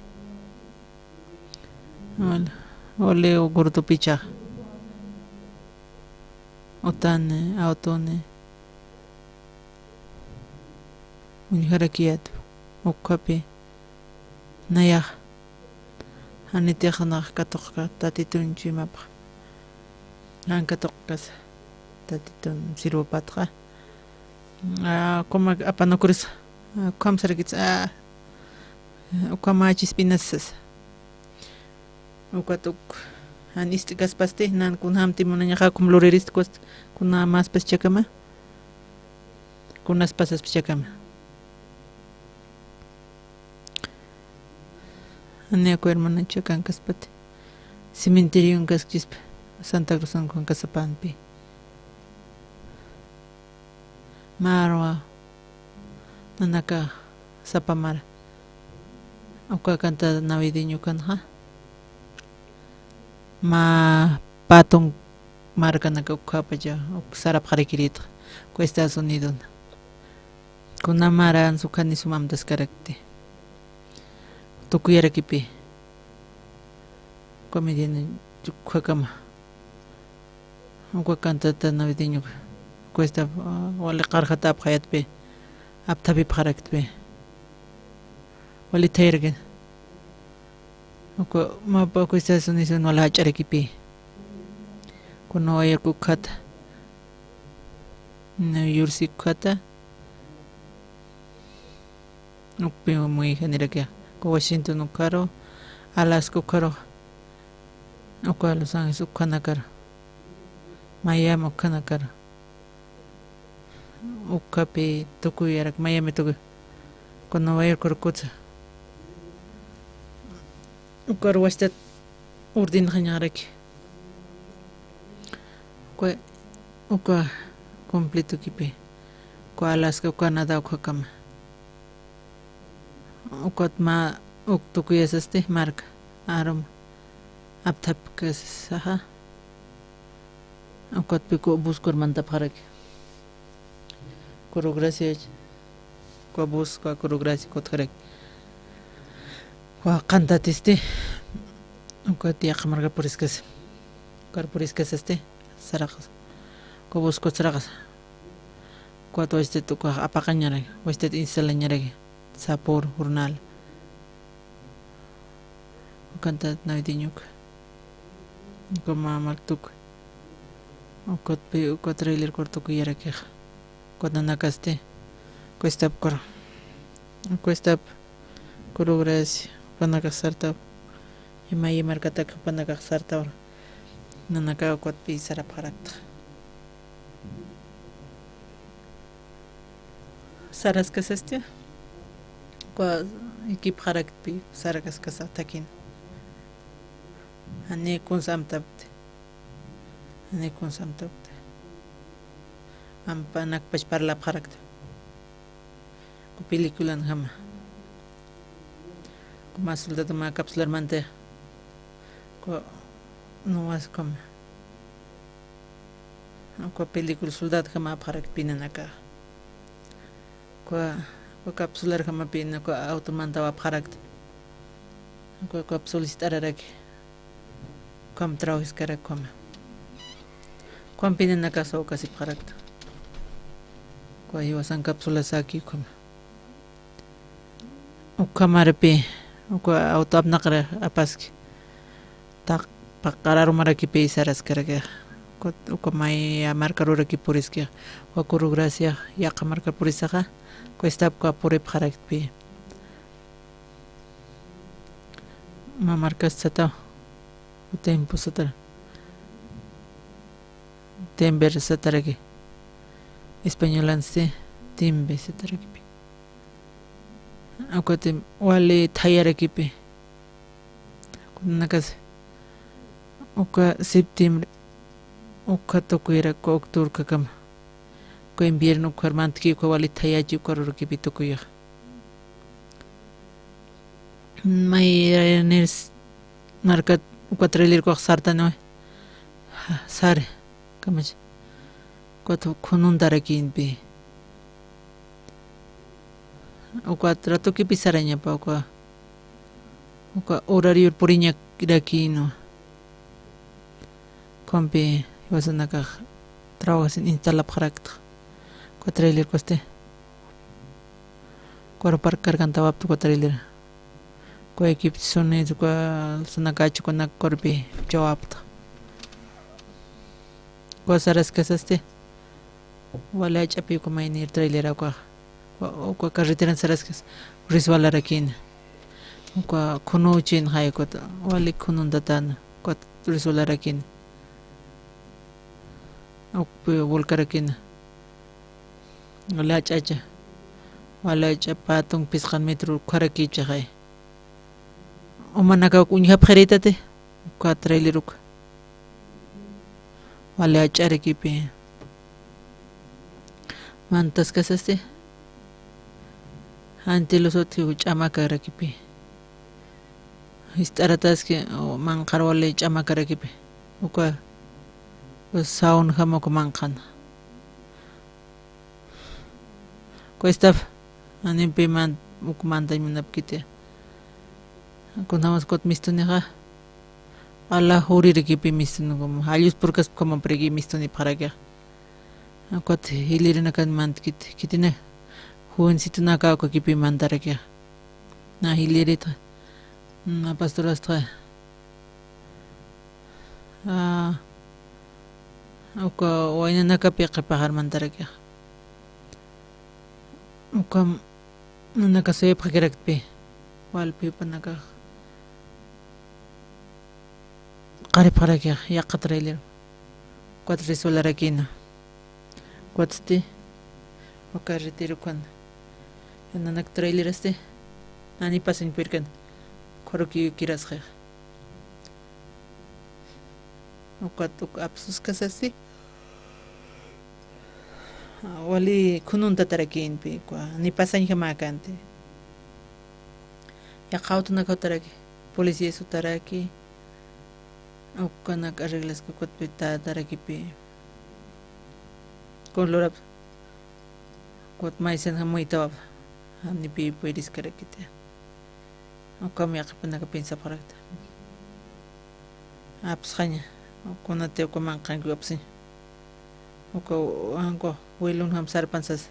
Speaker 6: ole o gordo picha otane autone unharakiat okapi naya hani tekhnaq katoqqa tatitunchi mapqa nankatoqqas tatitun sirupatqa como apanokuris kamsarkits ukamachis pinasas ukatuk anisti gaspaste nan kun hamti munañaqa kum lorerist kost kuna mas paschakama kunas pasas paschakama Aneco hermana chacan caspate. Cementerio en casquispe. Santa Cruz en Juan Casapampi. Marwa. Nanaka Sapamara. Oka canta navideño canja. Ma patong marca na ukapa ya. Sarap harikirito. Cuesta sonido. Kuna mara an sukani sumam descaracte. Tukuyara kipi. Comedian Chukakama. Oka canta navideño. Cuesta wale karjata hayat pe. Aptabi parakte pe. Wali tergen. Oka mapa cuesta sonido no la hachara kipi. Kuno ayer kukata. No yursi kukata. Ukpi muy genera que Washington ukaro. Alaska ukaro. Oka Los Ángeles ukanakara. Miami ukanakara. Ukapi tukuyarak Miami tuku. Kuno ayer kurkutsa. Ukar wastat urdin hanyarak. Uka completo kipe. Ko Alaska Canada ukakama. Ukat ma uktukuyas este marca. Aram aptap saha. Ukat piko buskur mantap harak. Kuru gracias. Ko bus ko kuru gracias kot harak. Ko kantat este. Ukat ya kamarga puriskas. Kar puriskas este. Sarakas. Ko busco sarakas. Ko to este tu ko apakanyare. O este instalañare. Sapor jurnal. Canta navideño. Ko mamaltuk. Ko pe ko trailer corto ko yara que. Ko nanakaste. Ko stap kor. Ko stap corogras panakasarta. Imay markata ko panakasarta. Nanaka ko pi sarap harakta. Saras kasastia. Ko ekip harak pi sarakas kasatakin. Ane kun samtabte. Ane kun samtabte. Ampa nakpach parlap harakta. Ko pelikulan hama. Ko masulta tama kapsular mante. Ko no was como. Ko película soldado hama harak pinanaka. Ko kapsular hama pin ko automanta wa harak. Ko kapsulis tararak. Kom traus kara kom. Kom pinanaka so kasi harak. Ko iwasan kapsula saki kom. O kamarapi. Ko auto abnakara apaski. Tak pakararu maraki pe saras karaga. Ko mai marca rura ki puriskia. Ko kuru gracia ya marca purisaka. Ko stap ko pure harak pi. Ma marca sata. O tempo satara. Tember sataragi. Españolanste timbe sataragi. Ako tem wale thayaragi pi. Nakas. Oka septiembre. Oka tokuira ko octubre kakam. Ko invierno ko armantki ko wale thayaji ko rurki pi tokuya. Mai nes markat uka trailer ko sarta no. Sare. Kamaj. Ko to kunun darakin pi. Uka trato ki pisaraña pa uka. Uka horario puriña kirakino. Kompi wasanaka trabajas en instala parakta. Ko trailer ko este. Ko par carganta wap ko trailer. Ko ekip sone ko sanakachi ko nak korpi jawabta. Ko saras kasaste. Wala chapi ko mainir trailer ko. Ko carretera saras kas. Riswala rakin. Ko kuno chin hay ko wali kunun datan ko riswala rakin. Okpe volkarakin. Wala chacha. Wala chapatong piskan metro karaki chay. umanaka uña pjeritate uka traileruk wale acharikipi mantas kasaste ante los otros chamacarrakipi istaratas que mancar wale chamacarrakipi uka saun hamoko mankan cuesta animpi man ukmanta imunapkite kunamos kot mistuniga ala hurirkipi mistunugum alius purkas como pregi mistuni paraga kot hilirina kan mantkit kitine huin situnaka ko kipi mandaraga na hilirita na pastorastra uka waina nakapi qapahar mandaraga ukam nakasoy pagrakpi walpi panaka qari paraga yaqatrailer cuatro risolarakina cuatsti uka retiro kan nanak trailer este ani pasin pirkan koroki kirasga uka tuk absus kasasi wali kunun tatarakin pi kwa ni pasan jamakante ya khautu na kautaraki policía sutaraki ukana arreglas ko pita taraki pi con lorap kot maisen hamuita ani pi puedes karakite ukam ya kapana ka pensa parakta apskhanya ukona te ko mankan ko apsin uko ango wilun ham sarpansas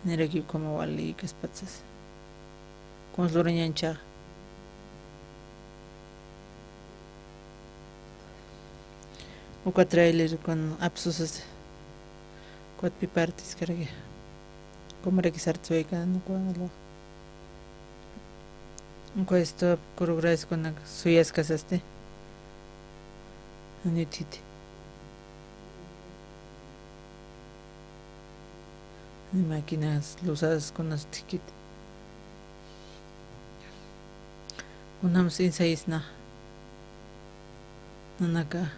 Speaker 6: nereki como wali kaspatsas con loreñancha uko trailer con absusas cuat pipartis karage como rekisartsueka no ko uko esto corogras con suyas casaste anititi ni máquinas usadas con las ticket unam sin saisna nanaka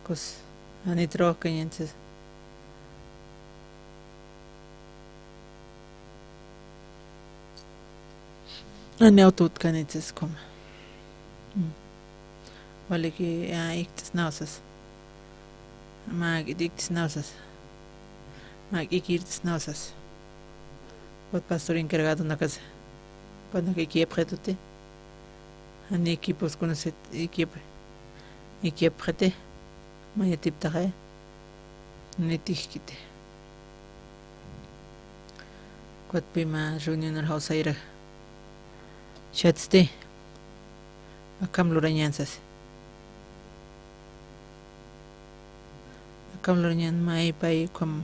Speaker 6: cos anitro kenyenses ani autut kanitses como vale que iktis nausas mag iktis nausas mag ikirtis nausas wat pastor encargado na casa cuando que quiere pretote ani equipos con ese equipe prete maya tip tahe netikite wat pima reunión al house aira chatste akam lorañansas akam lorañan mai pai com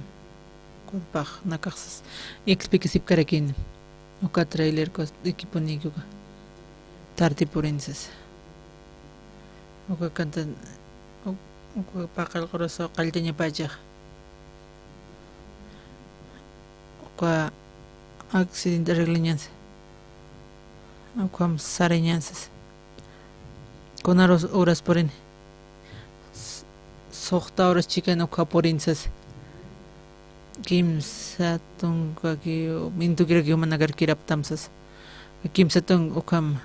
Speaker 6: bach nakaxas explicative karakin oka trailer ko equipo nigo tarti purenses oka kanta oka pakal koroso qaltanya pajak oka accident reglanyans oka sareñansas con horas poren soxta horas chica no caporensas kim satung kaki mintu kira kyo managar kirap tamsas kim satung ukam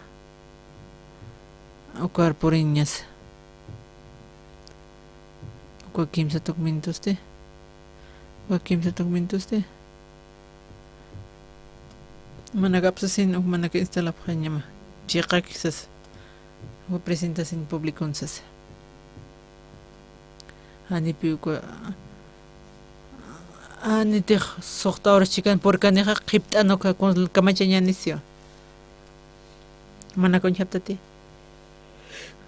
Speaker 6: ukar porinyas uka kim satung mintuste managapsasin uk manaka instala phanyama chiqa kisas u presentasin publicunsas ani piuko ani te soxta horas chican porque neja qiptano ka con kamachañanisio mana conchaptati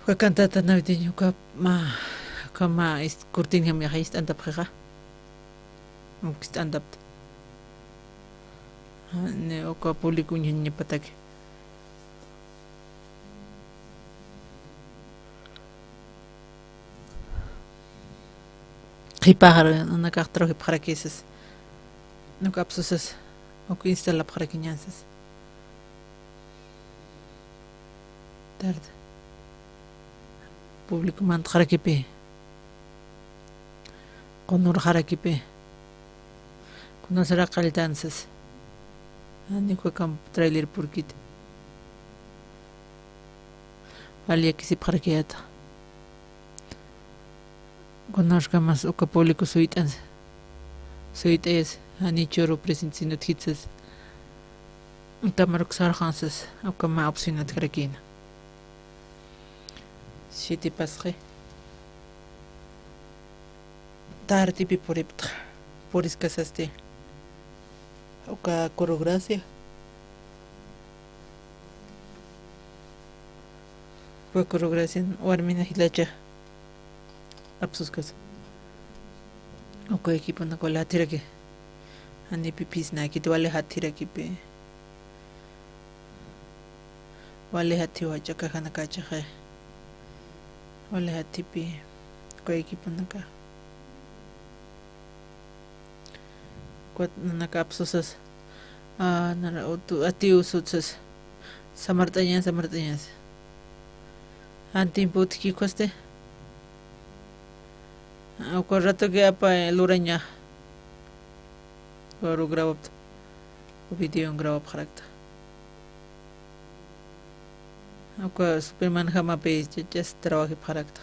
Speaker 6: ka cantata navideño ka ma kama is kurtin ham ya ist anda prega ist anda ne oka publico ñe patake Ripar na cartro para que esses no capsusas o que instala para que nhansas tarde. Público man harakipe. Konur harakipe. Kunasara kaltansas. Ani ko kam trailer purkit. Valia que se parqueata. Conozca más o que público suitas. Suites, ani choro presencino titsas. Tamarok sarhansas, o que ma opcionat craquina. Si te pasre. Tarde pi por eptra. Por escasaste. O que corogracia. Fue corogracia, o armina hilacha. Absuskas. O que equipo na cola tira que. Andi pipis na que tu ale hatira que pe. Wale hati wacha ka hana kacha hai. Wale hati pi. Ko equipo na ka. Ko na ka absusas. Nara otu ati usutsas. Samartañas. Antimput ki coste. O con rato que apa luraña. Baru grabab. O video grabab harakta. O con Superman hama pe just trabajo harakta.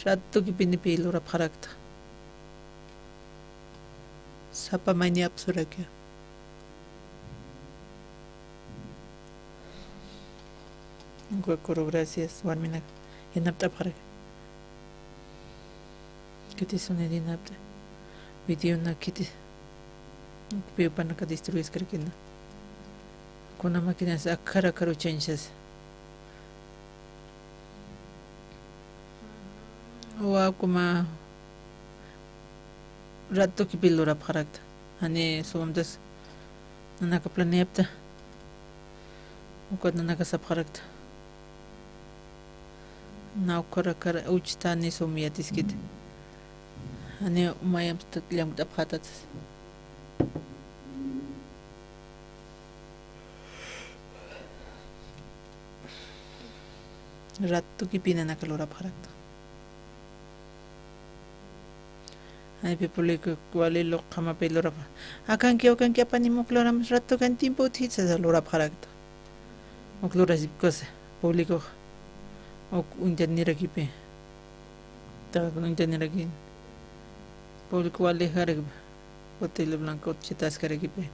Speaker 6: Rato ki pini pe lura harakta. Sapa mani absura kya. Gracias, Warmina. Yenapta parak. Kiti sunedi napta. Video na kiti. Pio panaka destruis karkina. Kuna máquinas akara karu changes. Wa kuma rato ki pilura parakta. Ane somdas nanaka planeapta. Ukot nanaka sapharakta. Now kara uchtani somiatiskit. Ane umayam stakliam taphatats. Rattu ki pina na kalora pharakta. Ane people ko wale lok khama pe lora. Akan ki apani moklora rattu kan timpo thitsa lora pharakta. Moklora zipkose publico. O unjanira kipe. Ta unjanira kin. Publico wale harag. Hotel blanco chitas kare kipe.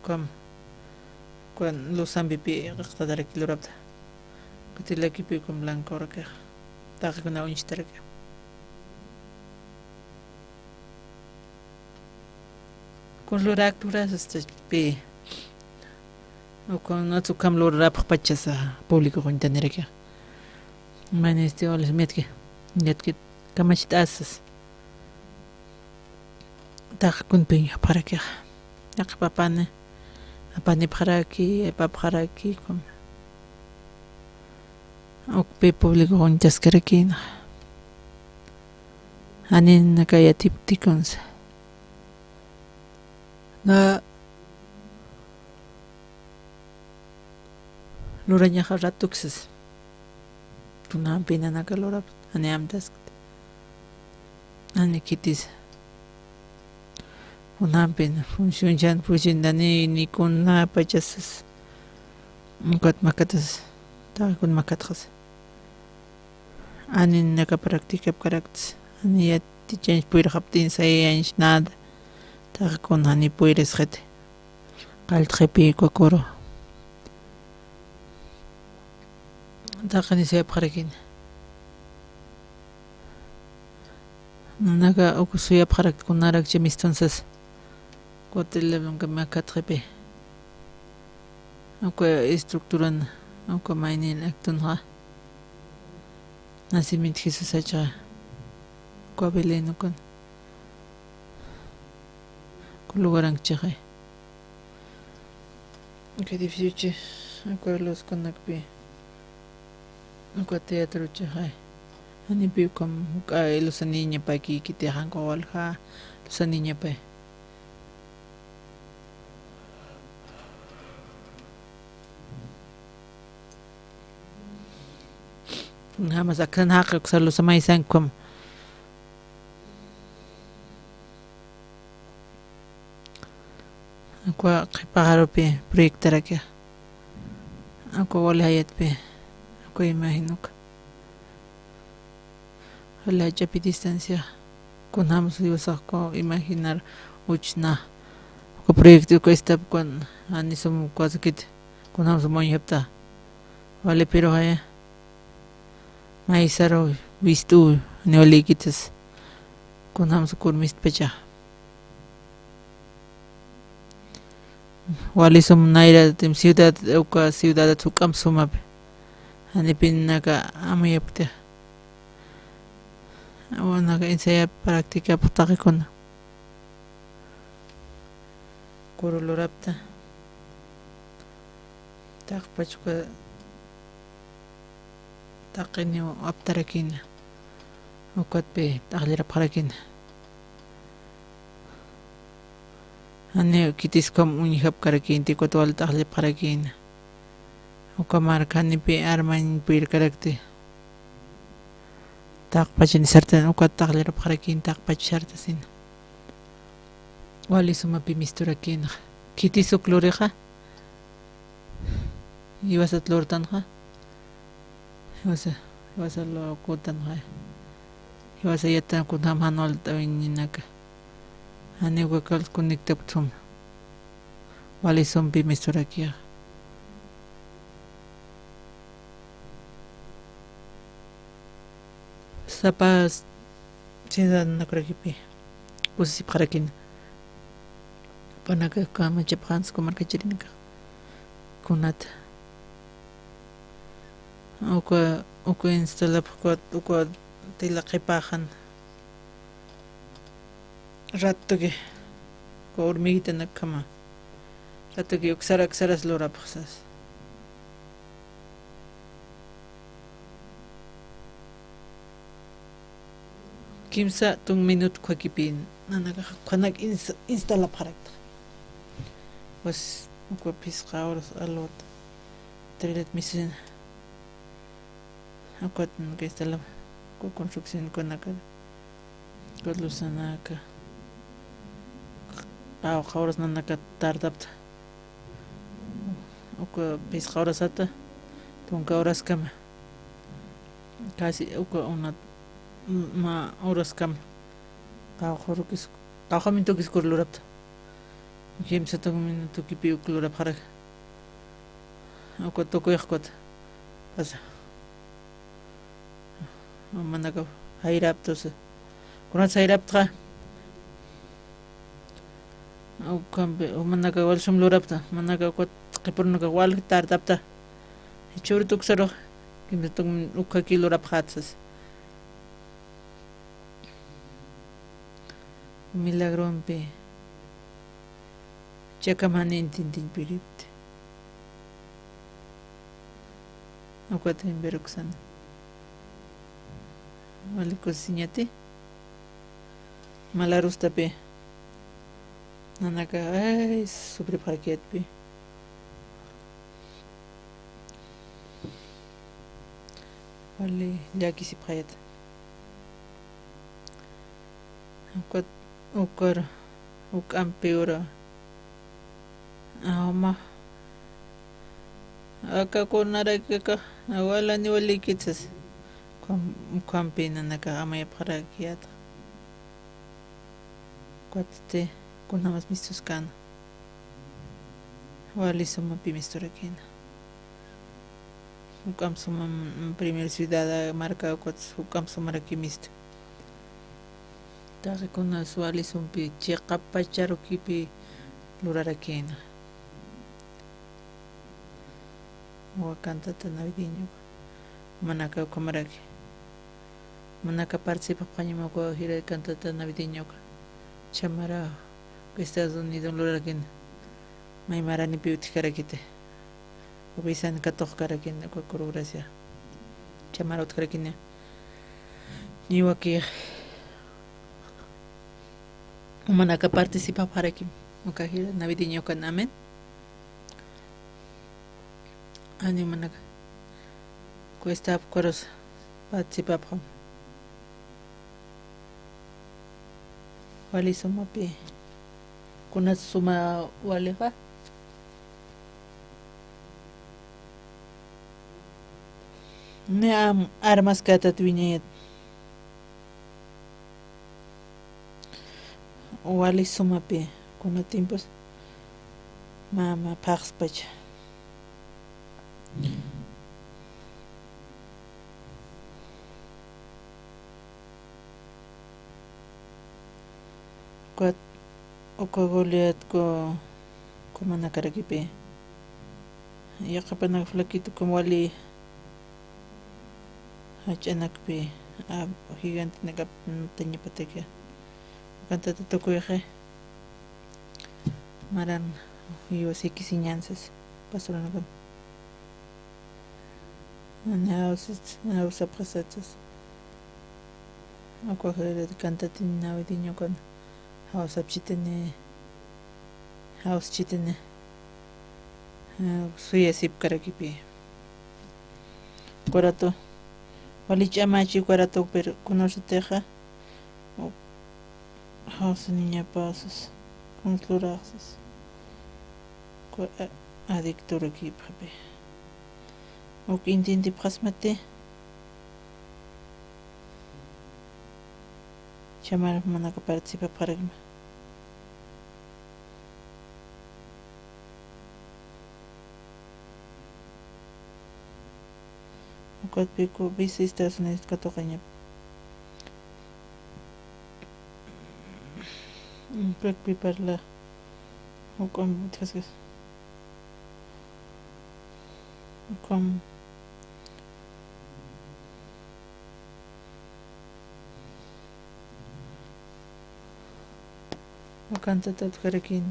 Speaker 6: Kam. Kuan lusambi pi qtadar kilorabta. Kutila kipe kum blanco raka. Ta kuna unchtaraka. Con lorak turas este pe. O con otro cam lo rap pachasa público con tener que maneste o les metke netke kamachitasas ta con peña para que ya papane apane para aquí con o pe público con taskerekin anin nakaya tiptikons na Luranya haratukses. Tunam pina nakalorab. Ane amdas. Ane kitis. Unam pina. Function jan fujindani ni kun na pachasas. Mkat makatas. Ta kun makatras. Ane naka praktikap karakts. Ane ya ti change puir haptin sa yanch nada. Ta kun hani puires khete. Kaltrepi kokoro. Takani saya parakin. Naga aku suya parak kunarak jemistansas. Kotel leblanca me akatrepe. Aku estructuran aku mainin aktunha. Nasimit Jesus aja. Aku abeleno kon. Kulugarang chere. Qué difícil. Aku los konakpi. Ko teatro chai ani pi kom ka los niña pa ki te han ko walha los niña pa Hamas aksan haqq sarlo samaisan kom. Aqua qipaqaro pe proyectara que aqua wale hayat pe aqua imagino que la chapi distancia kunamos ko imaginar uchna ko proyecto ko está con anisum cosa que kunamos muy hepta vale pero haya maisaro vistu neolikitas kunamos kurmist pecha wali sum naira tim ciudad uka ciudad tukam sumabe ani pinnaga amayapte awanaga ensaya práctica putakikona kurulurapta taqpachka taqini aptarakina ukatpe taqlirapqarakina ane kitis kam unihap karakin ti kotwal taqlip karakin ukamar kani pe arman pir karakte taqpachin sartan ukat taqlirap karakin taqpach sartasin wali suma pi misturakin kitis ukluriqa iwasat lortanqa iwasa lo kutanqa iwasa yatan kunam hanol tawininaka ane wakal conecta tum wali sompi mistura kia sapas ciudad nakarakipi usi parakin panaka kama japans ko marka chirinka kunat uko instala uko tilaqipahan rato que hormiguita na cama rato que xaras lora pasas kimsa tung minut ko kipin nanaga konak instala parakta was ko pisqa oros alot trilet misin akot que instala ko construcción konaka ko lusanaka ahora nanaka tardapta uka pisqa orasata tunka horas kama casi uka una ma horas kama qawqurukis qawqamintukis kurlurapta kimsa tung minuto kipi uklurap harak uka tukuyaqkota pasa manaka hayraptosa kunat hayraptqa kambe manaka wal sum lurapta manaka ko qipurnuka wal tardapta churi tuksaro kimbe tung ukha kilo rap khatsas milagrompe chakamanin tintin piripte ukwatin beruksan wal cociñate malarustape nanaka ay sobre parquet pi wali laki si prayat ukar ampeora ama aka konara ka wala ni wali kitsas kampe nanaka amaya parakiat kwate kunamos mistuskan wali suma pi misturakin ukam suma primer ciudad marca kwats ukam suma rakimist ta kunas wali sumpi chiqapacharo kipi lurarakin wa cantata navideño manaka kamaraki manaka participa pañimo ko hira cantata navideño chamara Estados Unidos lurakin may marani beauty karakite ubisan katok karakin ko gracia chamarot karakin niwa ki manaka participa parakin mukahira navideño kan amen ani manaka ko está koros participapqam wali sumapi kunas suma waliqa ne am armas katat wiñayat wali sumapi kunatinpas mama paqspacha kuat ukaguliat ko manakarakipi yaqapanak flaquito como wali hachanakpi gigantinaka tañapateka cantata tukuyqa maran yuwasiki siñansas pasuranakan nawsapqasatsas akuajere cantatin navideño kan hawsapchitini hawschitini suyasip karakipi Corato walich'amachi Corato pero conoceteja hawsa niña pasas consluraxas adictora kiphapi ok intinti pqasmati chamar manaka participapaqaraqma Cuatpico visa Estados Unidos katoqaña prakpi parla hukum tasgas hukum cantata karakin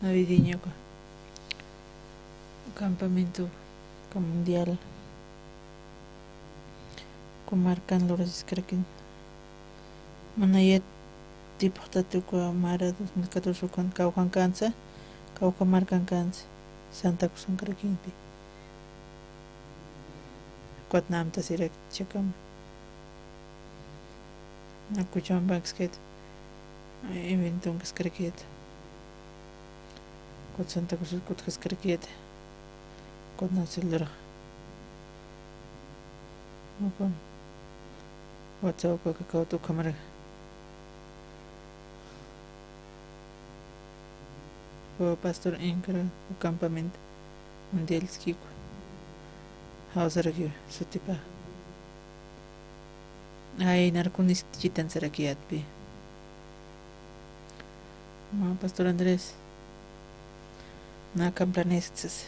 Speaker 6: navideño campamento mundial comarcan Lourdes karakin manayat tipaqtatuku mara 2014 kan kawqan kansa kawqa markan kansa Santa Cruz karakinpi kuatnamta sirak chakam nakucham baksket eventum kaskaraket kuat Santa Cruz kuat kaskaraket kuat nasilra Opa WhatsApp ko kakautu kamera o pastor enkara o campamento mundial skiko hawsaraki sutipa ay narkunis chitan sarakiatpi pastor Andrés na campanestas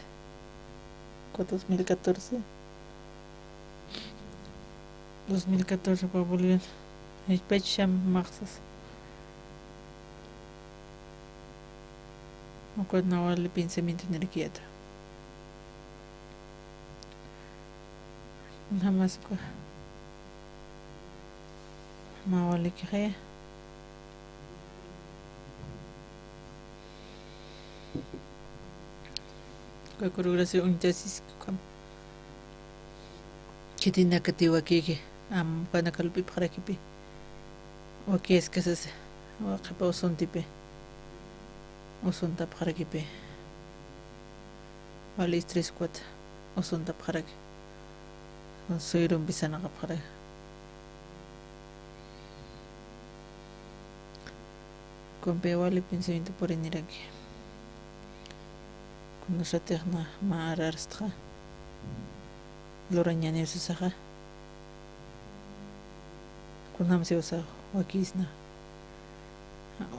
Speaker 6: ko 2014 pa Bolivia pecham maxas Mukod nawali pensamiento nerquieta Jamás ko mawali kaya Kakurugurasi untasis kam Kitinda kati wakiki am panakalpi parakipi waki eskasas wakipa usuntipi usunta parakipi wali 3-4 usunta paraki suyrum bisa nakaparak kompe wali pensamiento por iniraki kuno saterna maararstha Lorañani usasaja kunam se usa wakisna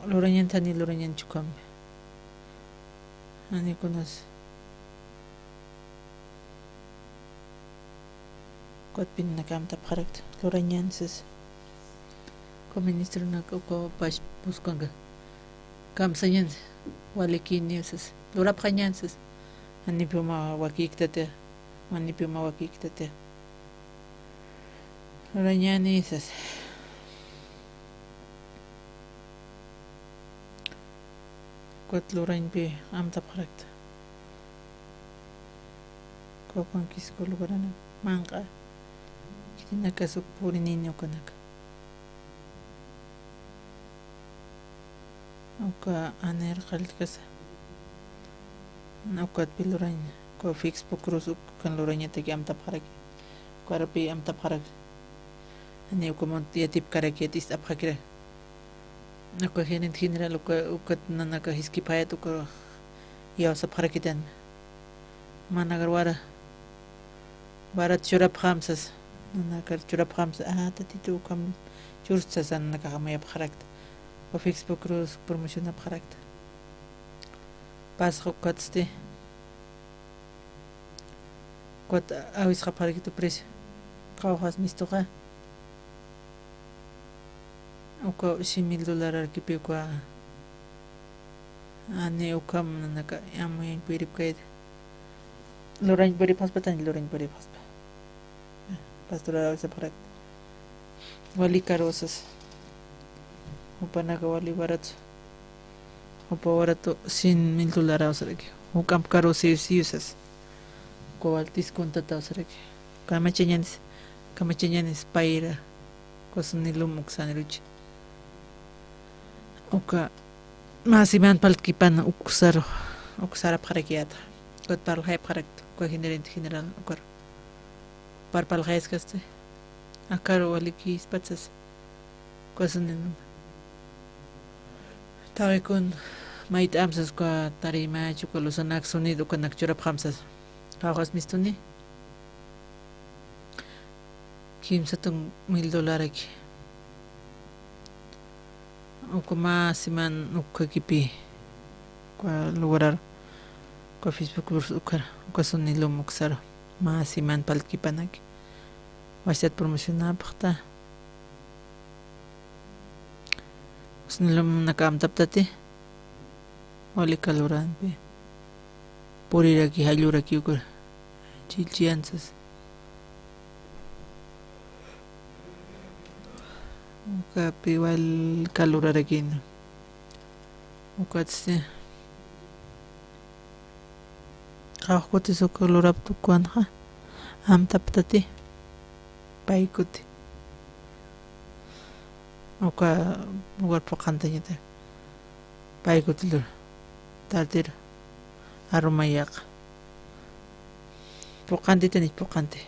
Speaker 6: Lorañan tani Lorañan chukam ani kunas kot pin nakam tap kharakt Lorañan ses ko ministro na ko pas puskanga kam sanyan walikini ses Lorap kanyan ses ani puma wakiktate Manipi mawakiktate Lorañani ses Kot Lorañpi amta parakta Kopan kisko lugarana Manqa Tinaka su purinini ukanaka. Uka aner qaltkasa. Ukat piluraña. Ko fix pukrus kan luraña te am tapharaki. Kwarapi am tapharaki. Ani uka montia tip karaki tis apakira. Uka general uka nanaka hiskipayat uka ya saparakitan. Managar wara churap khamsas. Nanaka churap khamsa tatitu kam chursas nanaka kamaya pharakta. Ko fix pukrus promotion apharakta. Pas qatste. Kot awis qaparakita precio. Qawqas mistuqa. Uka $100,000 arkipiqa. Ani ukam nanaka yamuyan pirip kayda. Lorañ pirip haspatan lorañ pirip haspa. Pastora awis apharakta. Wali karosas. Upanaka wali barato. Upa barato $100,000 awsaraki. Ukam karosis usas. Cobaltis contata saraki. Kamachañanis paira. Cosunilum uxaniruchi. Uka masiman palkipana uksara parakiata. Kot parlhay parakto. Ko general ukar. Parpalhays kaste. Akaro waliki spatsas. Cosunilum. Tarikun mait amsas ko tarima chukolusanak sonido kanak churap hamsas. Qawqas mistuni $15,000 aquí. Ukuma siman ukakipi kwa lograr kwa Facebook ukar ukasunilo muksar ma siman palkipanaki wasat promocionapaqta usnilum nakam taptati wali kaluranpi puriraki halluraki ukar chilchiansas ukapi wal kalurarakin ukatsi qawqutis ukaluraptu kuanja amtaptati paikuti uka lugar poqantañita paikuti lur tartira arumayak poqante tenis poqante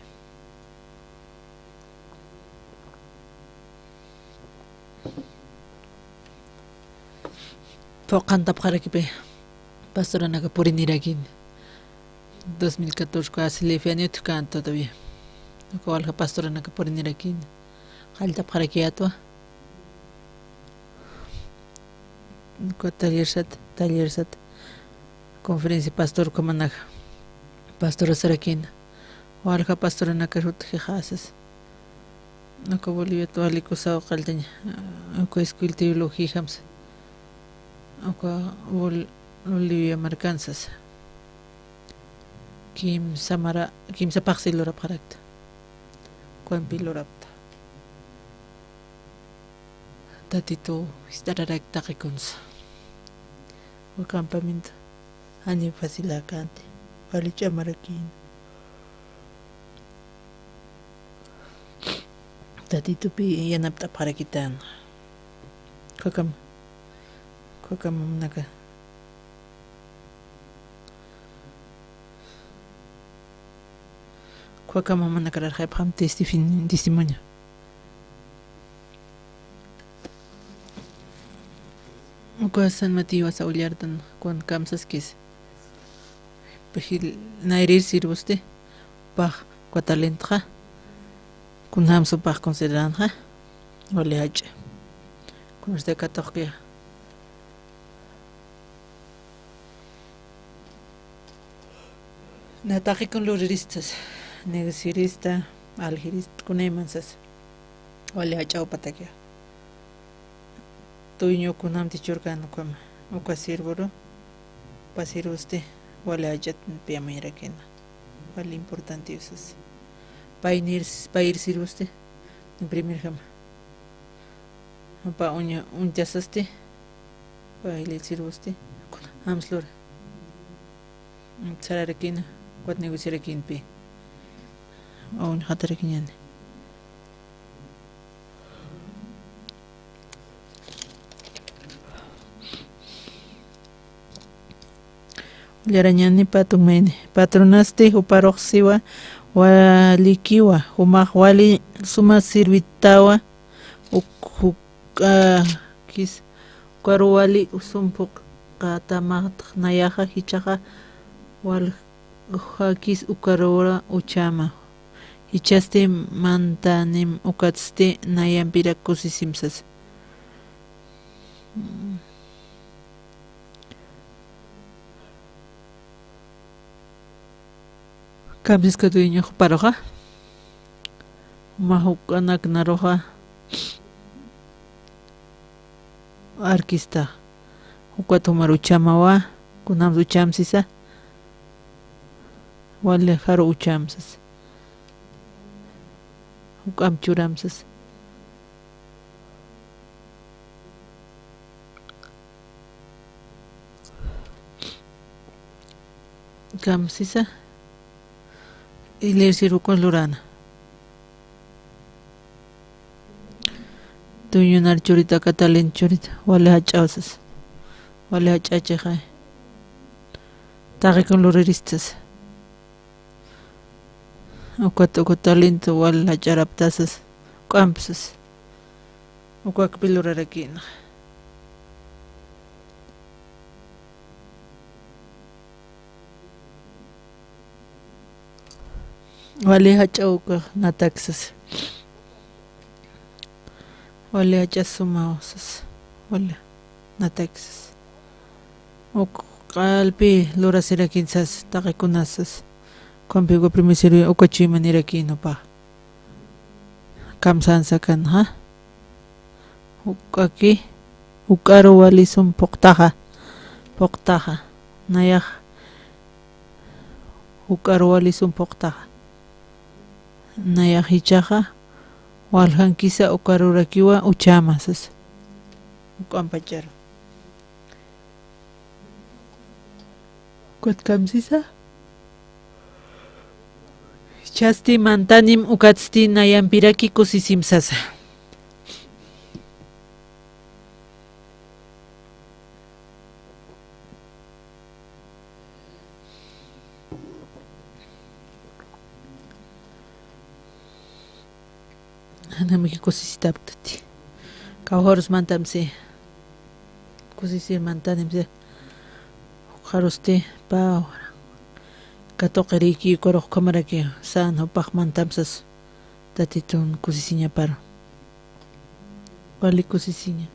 Speaker 6: poqanta pqarakipe pastoranaka purinirakin 2014 ko asilifi añotu kan todavía nuko walqa pastoranaka purinirakin qalta pqarakiatwa nuko tallersat conferencia pastor komanaka pastora sarakin walqa pastoranaka ruti hasas nuko Bolivia tualiku saw qaltaña nuko escuela teología hamsa nuko Bolivia marcansas kimsa paqsilurap qarakta kuanpilurapta tatito istararak taqikuns o campamento ani facilakante palichamarakin tatito pi yanapta qarakitan kokam naka Kwakam manaka rarqaypaqam testimonio Uka San Mateo asa ullartan con kamsaskis pejil nairir sirvuste paq kwatalentqa kunhamsu paq consideranja ole hacha kunste katoqkia nataqi con luriristas negocierista algirista kunemansas ole hacha upatakia tuño kunam tichurkan ukama uka sirvuro pasiruste ole hachat piamairaken vale importante usas pair sirvuste en primer jama pa uña unjasaste paile sirvuste amslor sararakin kwat negociarakin pi un hatarakin llarañani patunmeni patronasti uparoqsiwa walikiwa humaq wali suma sirvitawa kis ukaru wali usumpuq qatamaq nayaqa hichaqa wal kis ukarura uchama hichaste mantanim ukatste nayampira kusisimsas Kamsiska dueño paroja mahukanak naroja arquista ukwatu maruchamawa kunam uchamsisa wale haru uchamsas ukam churamsas kamsisa ilir sirvu con lurana tuñunar churita katalin churita wale hachawsas wale hachacheja taqi con luriristas ukwatu kutalinto wale hacharaptasas qampsas ukwak pilurarakina wale hachawka nataksas wale hachasumawsas wale nataksas qalpi lurasirakinsas taqikunasas conpigo primisiri ukachimanirakin pa kamsansa kan ha ukaki ukaru wali sumpuqtaqa puqtaqa nayaq ukaru wali sumpuqtaqa nayaq hichaqa walhankisa ukarurakiwa uchamasas ukampacharo kutkamsisa chasti mantanim ukatsti nayampiraki kusisimsasa anamiki kusisitaptati kawhorus mantamsi kusisir mantanimsi harusti pa katoqiriki koroq kamaraki san hupaq mantamsas tatitun kusisiña para wali kusisiña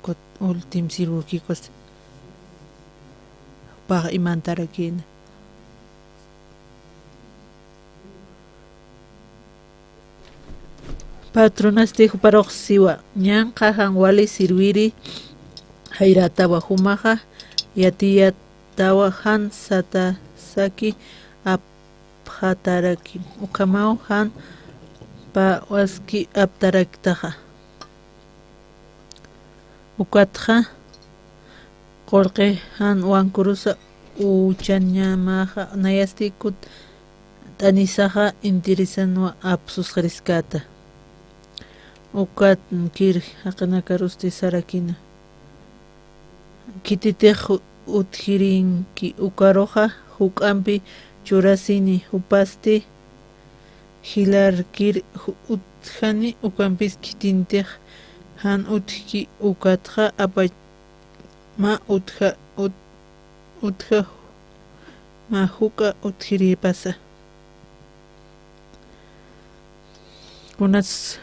Speaker 6: kot ultim sirurki kos pa imantarakina patronasti huparoqsiwa ñanqa hanwali sirwiri hayratawa humaqa yatiyatawa han satasaki aphataraki ukamau han pa waski aptaraktaqa ukatqa qolqi han wankurusa uchañamaqa nayasti kut tanisaqa interesanwa apsusqariskata ukat kir haqinakarusti sarakina kititiq uthirinki ukaroqa huk'ampi churasini hupasti hilarkir uthani ukampis kitintiq han uthki ukatqa apama utha ma huka uthiripasa kunas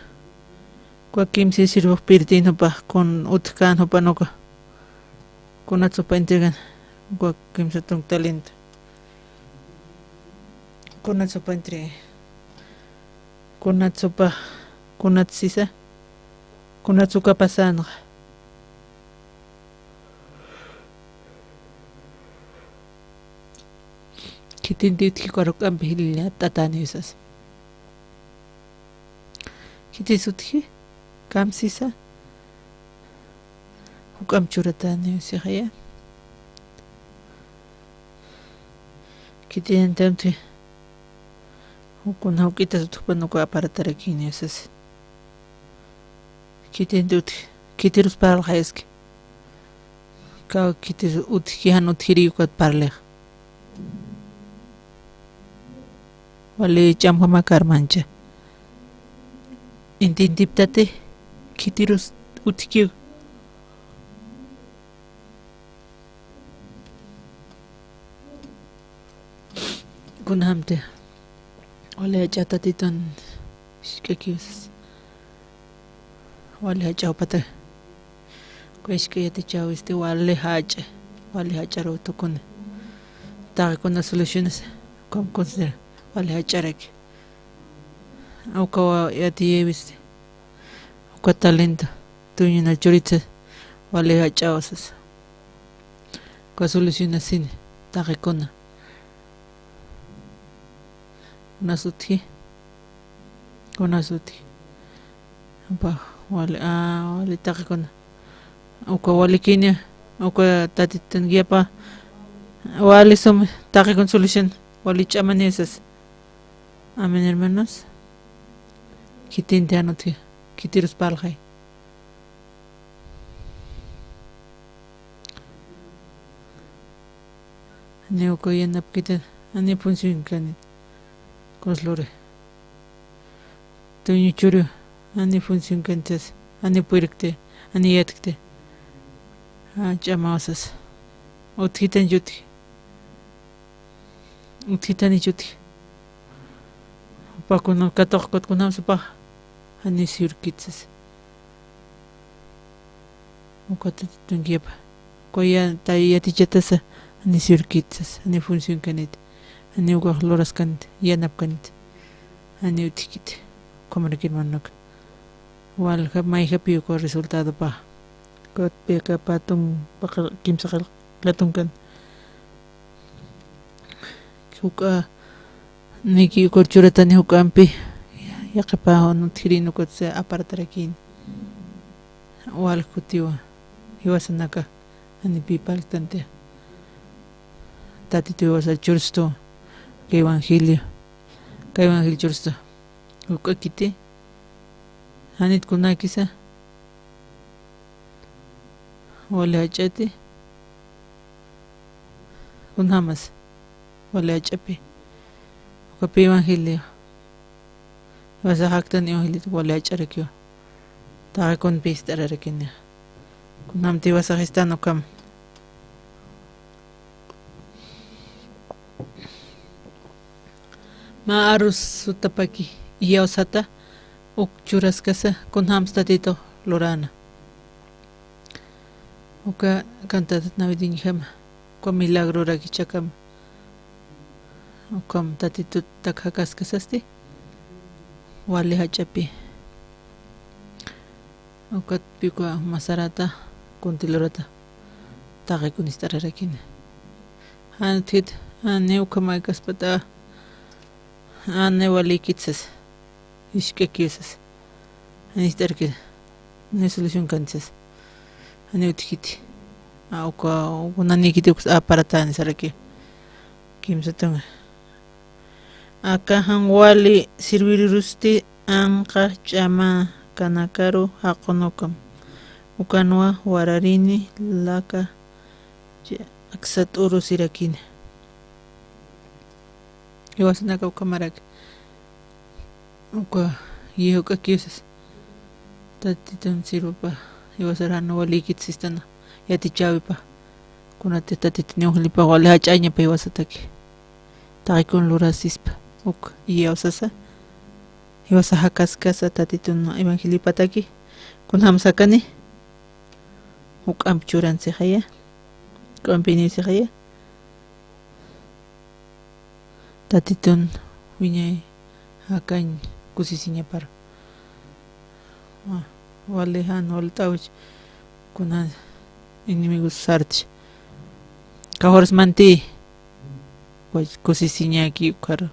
Speaker 6: Kuakimsi sirvo pirtino pa con utkan hopanoka kunatsu pa intrigan kuakimsa tung talento kunatsu pa intri kunatsu pa kunatsisa kunatsu ka pasano kitintit kikorok ambihilya tatani usas kitisutki kamsisa hukam churatani usihaya kitientamti hukuna hukita tupanuko aparatarakini usas kitendut kitirus paralhayaski Kao kitis utkihan utkiri kot parleh. Wale jam kama karmancha. Intintiptate kitirus utkiu. Kunhamte. Wale jatatiton shikakius. Wale jawpate. Kuishke yati chao wale hacha roto kun. Tari con las soluciones como considera wale hacharek. Auka yati yeviste. Auka talento. Tuño na choriza wale hachaosas. Kwa soluciones sin tari con. Unasuti. Apa wale tari con. Uka wali kinya, uka tatitan giapa, wali som taki con solución, wali chamanesas. Amén, hermanos. Kitin te anote, kitirus palhay. Ane uka yanap kita, ane función kanit, koslore. Tuñu churu, ane función kantes, ane puirkte, ane yatkte. Chamasas. Uthitan yuti. Uthitan yuti. Pakuno katokot kunam supa. Ani surkitsas. Ukotat tungiapa. Koya tayati chatasa. Ani surkitsas. Ani función kanit. Ani ugak loras kanit. Yanap kanit. Ani utikit. Komarikir manok. Wal mai happy ko resultado pa. Kot peka patung bakal kim sakal latungkan huka niki ukor curatan huka ampi ya kapa honut hirinu kot se apartarakin wal kutiwa hiwasanaka ani pipal tante tati tu wasa chursto ke evangelio chursto huka kite hanit kunakisa wale hachati kunhamas wale hachapi ukapi evangelio wasa haktan evangelio wale hacharekyo taga kon pistararekinya kunhamti wasa gestano kam ma arus sutapaki yausata uk churaskasa kunhams tatito lorana Uka cantatat navideña con milagro rakichakam. Ukam tatitut takakaskasasti. Wale hachapi. Ukat pikwa masarata kuntilorata. Tage kunistararakin. Antit ane ukamay kaspata. Ane wale kitsas. Ishkekisas. Anistarkid. Ne solución kansas. Ani utikiti auka unani kiti aparatan saraki kimsatung aka hangwali sirvirusti anqa chama kanakaru hakonokam ukanwa wararini laka aksat uru sirakin iwasanaka ukamarak uka yehuka kisas tatitan sirupa iwasarano walikit sistana yati chawipa kunate tatitnion lipa wale hachaña pa iwasataki taki kun lurasispa uk iyausasa iwasa hakaskasa tatitun evangelipataki kun hamsakani uk amchuran sehaya kampini sehaya tatitun wiñay hakañ kusisiña para walehan waltawch kunan inimigos sarch kahors manti pues kusisiña aquí ukar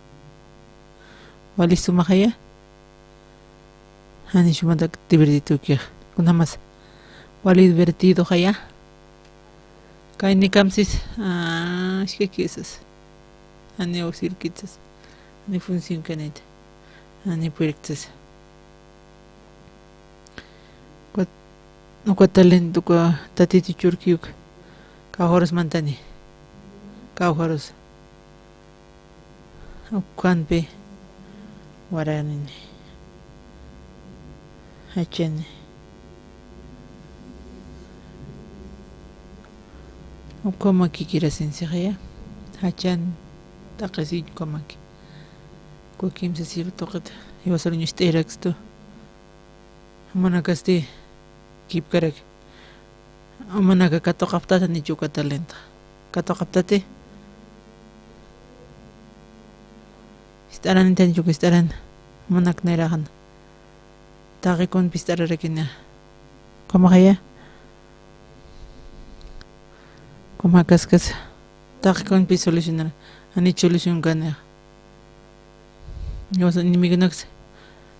Speaker 6: wali sumahaya hani shumadak divertido que kunamas wali divertido haya kaini kamsis shkekisas hani osirkitsas hani función kanet hani proyectos Nuka talento ka tatiti churkiuk Kahoros mantani. Kahoros. Ukwanpi waranini. Hachani. Ukomaki kirasinsiya. Hachan taqasi ukomaki. Kukim se siru toqita. Iwasar nyusteraxto. Manakasti kipkarak. Manaka katoqaptata ni chuka talenta. Katoqaptate. Istaran intan chuka istaran. Manak nerahan. Taqikon pistararakinna. Komakaya. Komakaskas. Taqikon pi solucionar. Ani solución ganar. Yo soy inmigrante.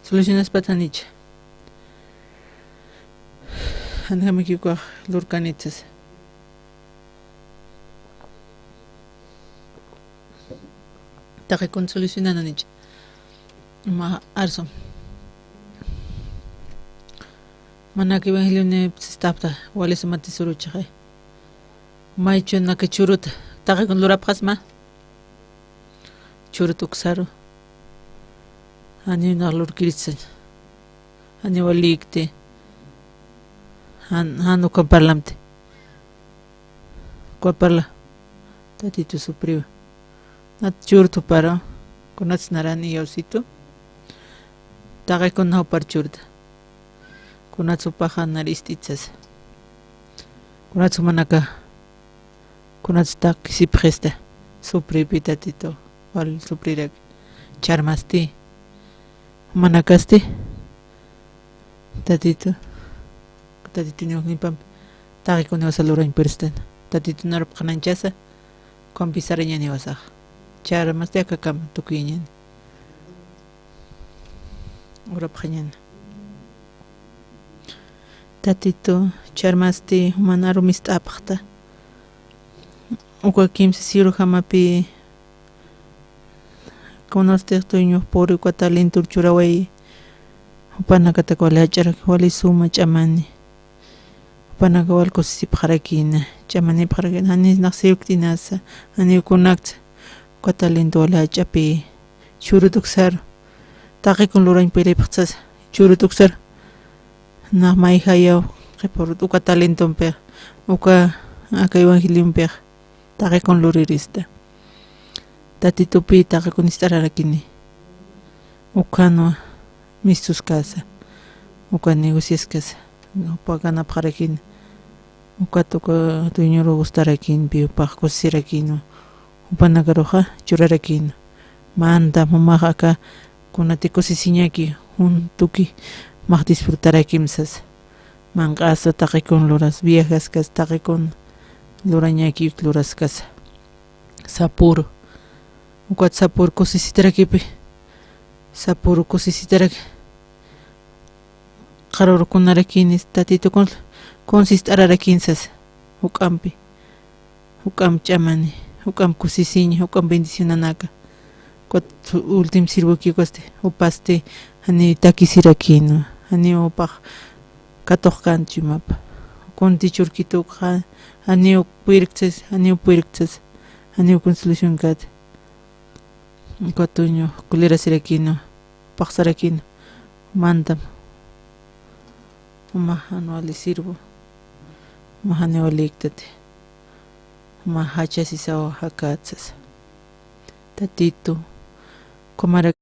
Speaker 6: Soluciones patanich. Andame kiko lurkanitzas. Taque con solucionan anich. Ma arso. Manaki evangelio ne stapta. Wale se mati suruchaje. Maicho na que churut. Taque con lurapjas ma. Churut uksaro. Ani na lurkiritsan. Ani walikte. Hanu comparlamte. Comparla. Tatito supriva. Nat churtu para. Konats narani yausito. Tagai con no par churta. Konatsu paja naristitsas. Konatsu manaka. Konatsu tak si presta. Supripi tatito. Wal suprirak. Charmasti. Manakasti. Tatito. Tatito nyo limpam. Taki ko niwa sa lurain perstan. Tatito narap kananchasa. Kompisara niya niwa sa. Chara mas dia kakam tukuy niyan. Urap kanyan. Tatito charmasti humanaru mistapakta. Uka kim siru hamapi. Konoste to nyo pori kwa talentur churaway. Upanakata ko lachara wali suma chamani. Panagawal ko si Parakina, Chamani Paragan, Hanis Naxirtinasa, and you connect Catalindola Chapi, Churutuxer, Takikun Lurain Peripxas, Churutuxer, Namai Hayo, Report Uka Talentomper, Uka Akayuangilimper, Takikun Lurirista, Tatitupi Takikunistararakini, Ukano, Mistus Casa, Uka negociescas. Pagana parakin ukatuka tuñoro gustarakin pi pakko sirakin upanagaroja churarakin manda mamaka kunatiko sisiñaki un tuki mag disfrutarakin sas mangasa takikon loras viejas kas takikon lorañaki loras kas sapur ukat sapur kosisitarakipi sapur kosisitarak Karor kunarakinis tatito consist ararakinsas ukampi ukam chamani ukam kusisiña ukam bendicionanaka kot ultim sirvo kikoste upaste ani takisirakino ani upaj katojkanchimapa konti churkitukja ani upirkses ani ukun solución kat kotuño kulera sirakino paxarakino mandam Mahano sirvo, mahane oliktate, mahachas isao hakatsas. Tatito, komara